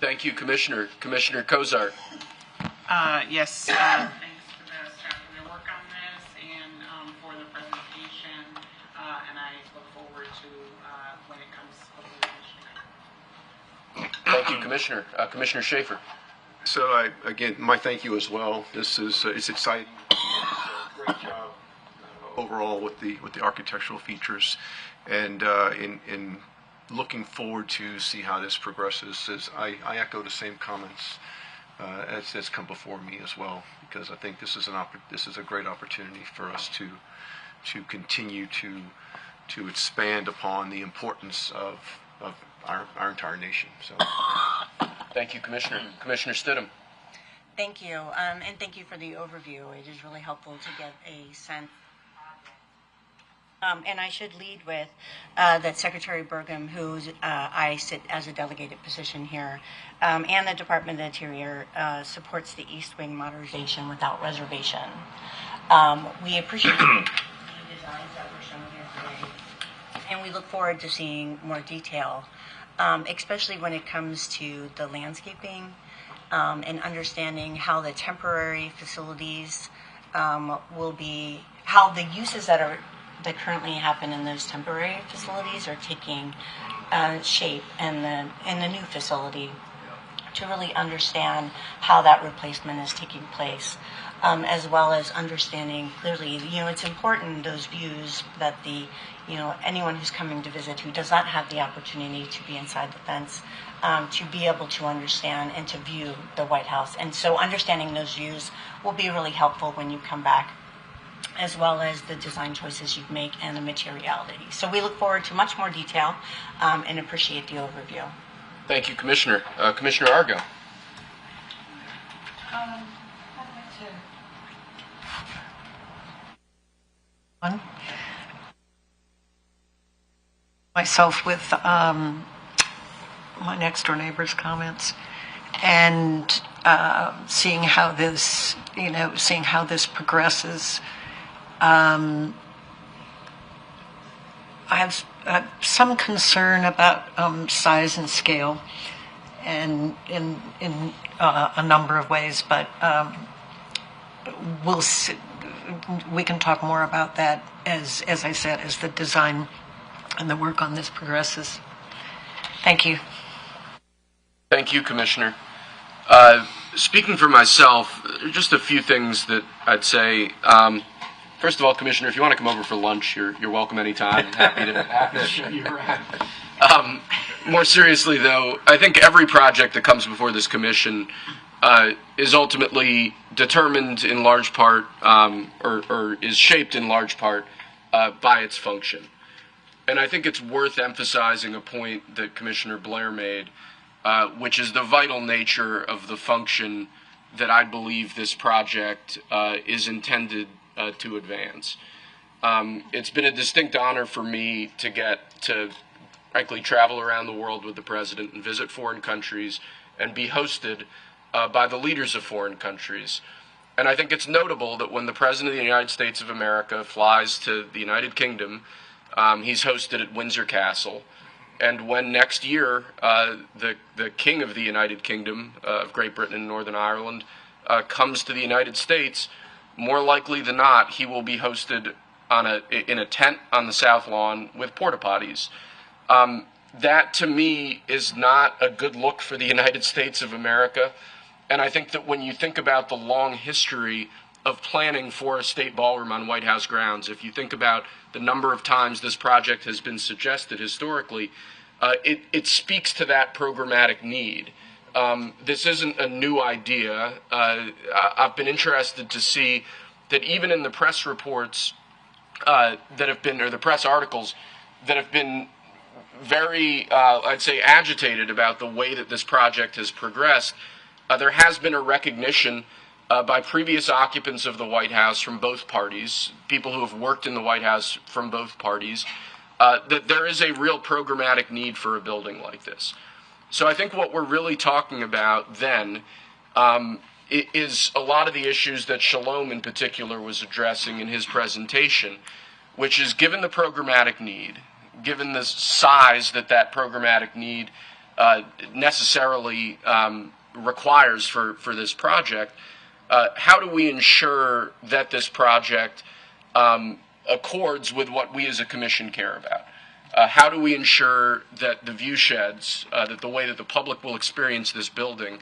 Thank you, Commissioner. Commissioner Kozart? Yes, thanks for the staff for their work on this and for the presentation, and I look forward to when it comes before the Commissioner. Thank you, Commissioner. Commissioner Schaefer? So again, my thank you as well. This is it's exciting. Great job overall with the architectural features, and in looking forward to see how this progresses. As I echo the same comments as come before me as well, because I think this is a great opportunity for us to continue to expand upon the importance of our entire nation. So. Thank you, Commissioner. Commissioner Stidham? Thank you, and thank you for the overview. It is really helpful to get a sense. And I should lead with that Secretary Burgum, who's I sit as a delegated position here, and the Department of the Interior supports the East Wing modernization without reservation. We appreciate the designs that were shown here today, and we look forward to seeing more detail, especially when it comes to the landscaping and understanding how the temporary facilities will be, how the uses that currently happen in those temporary facilities are taking shape in the new facility, to really understand how that replacement is taking place, as well as understanding clearly, it's important, those views that anyone who's coming to visit who does not have the opportunity to be inside the fence, to be able to understand and to view the White House. And so understanding those views will be really helpful when you come back, as well as the design choices you make and the materiality. So we look forward to much more detail and appreciate the overview. Thank you, Commissioner. Commissioner Argo? Myself with my next door neighbor's comments, and seeing how this progresses. I have some concern about size and scale, and in a number of ways, but we can talk more about that as I said, as the design and the work on this progresses. Thank you. Thank you, Commissioner. Speaking for myself, just a few things that I'd say. First of all, Commissioner, if you want to come over for lunch, you're welcome anytime. I'm happy to show you around. More seriously, though, I think every project that comes before this commission is ultimately determined in large part, or is shaped in large part by its function. And I think it's worth emphasizing a point that Commissioner Blair made, which is the vital nature of the function that I believe this project is intended to advance. It's been a distinct honor for me to get to, frankly, travel around the world with the President and visit foreign countries and be hosted by the leaders of foreign countries. And I think it's notable that when the President of the United States of America flies to the United Kingdom, he's hosted at Windsor Castle. And when next year the King of the United Kingdom of Great Britain and Northern Ireland comes to the United States, more likely than not, he will be hosted in a tent on the South Lawn with porta potties. That, to me, is not a good look for the United States of America, And I think that when you think about the long history of planning for a state ballroom on White House grounds, if you think about the number of times this project has been suggested historically, it speaks to that programmatic need. This isn't a new idea. I've been interested to see that even in the press reports that have been, or the press articles that have been very, I'd say, agitated about the way that this project has progressed, there has been a recognition by previous occupants of the White House from both parties, people who have worked in the White House from both parties, that there is a real programmatic need for a building like this. So I think what we're really talking about then is a lot of the issues that Shalom in particular was addressing in his presentation, which is given the programmatic need, given the size that that programmatic need necessarily requires for this project, how do we ensure that this project accords with what we as a commission care about? How do we ensure that the view sheds, that the way that the public will experience this building,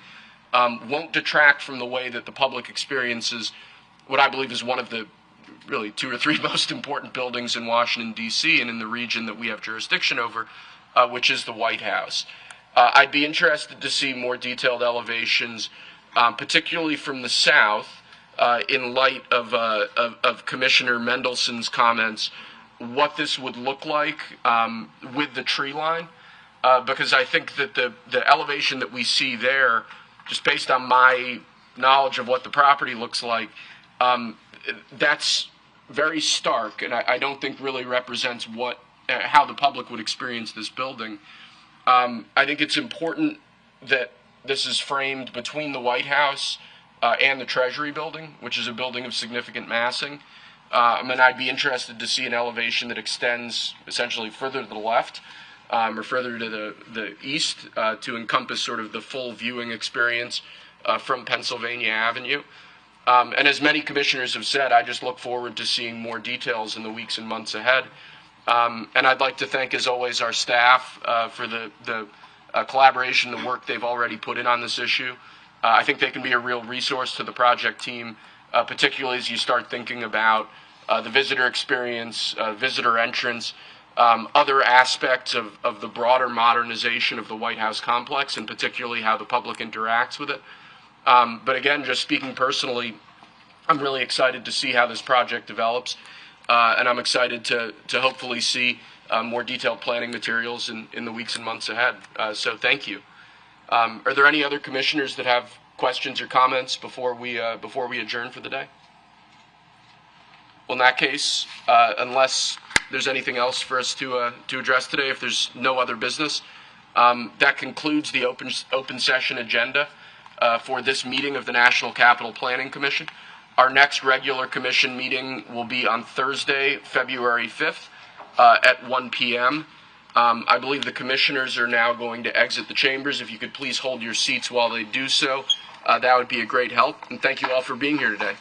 won't detract from the way that the public experiences what I believe is one of the really 2 or 3 most important buildings in Washington, D.C. and in the region that we have jurisdiction over, which is the White House. I'd be interested to see more detailed elevations, particularly from the south, in light of Commissioner Mendelson's comments, what this would look like with the tree line, because I think that the elevation that we see there, just based on my knowledge of what the property looks like, that's very stark, and I don't think really represents how the public would experience this building. I think it's important that this is framed between the White House and the Treasury building, which is a building of significant massing. And I'd be interested to see an elevation that extends essentially further to the left or further to the east to encompass sort of the full viewing experience from Pennsylvania Avenue. And as many commissioners have said, I just look forward to seeing more details in the weeks and months ahead. And I'd like to thank, as always, our staff for the collaboration, the work they've already put in on this issue. I think they can be a real resource to the project team, particularly as you start thinking about the visitor experience, visitor entrance, other aspects of the broader modernization of the White House complex, and particularly how the public interacts with it. But again, just speaking personally, I'm really excited to see how this project develops, and I'm excited to hopefully see more detailed planning materials in the weeks and months ahead. So thank you. Are there any other commissioners that have questions or comments before we adjourn for the day? Well, in that case, unless there's anything else for us to address today, if there's no other business, that concludes the open session agenda for this meeting of the National Capital Planning Commission. Our next regular commission meeting will be on Thursday, February 5th at 1 p.m. I believe the commissioners are now going to exit the chambers. If you could please hold your seats while they do so, that would be a great help. And thank you all for being here today.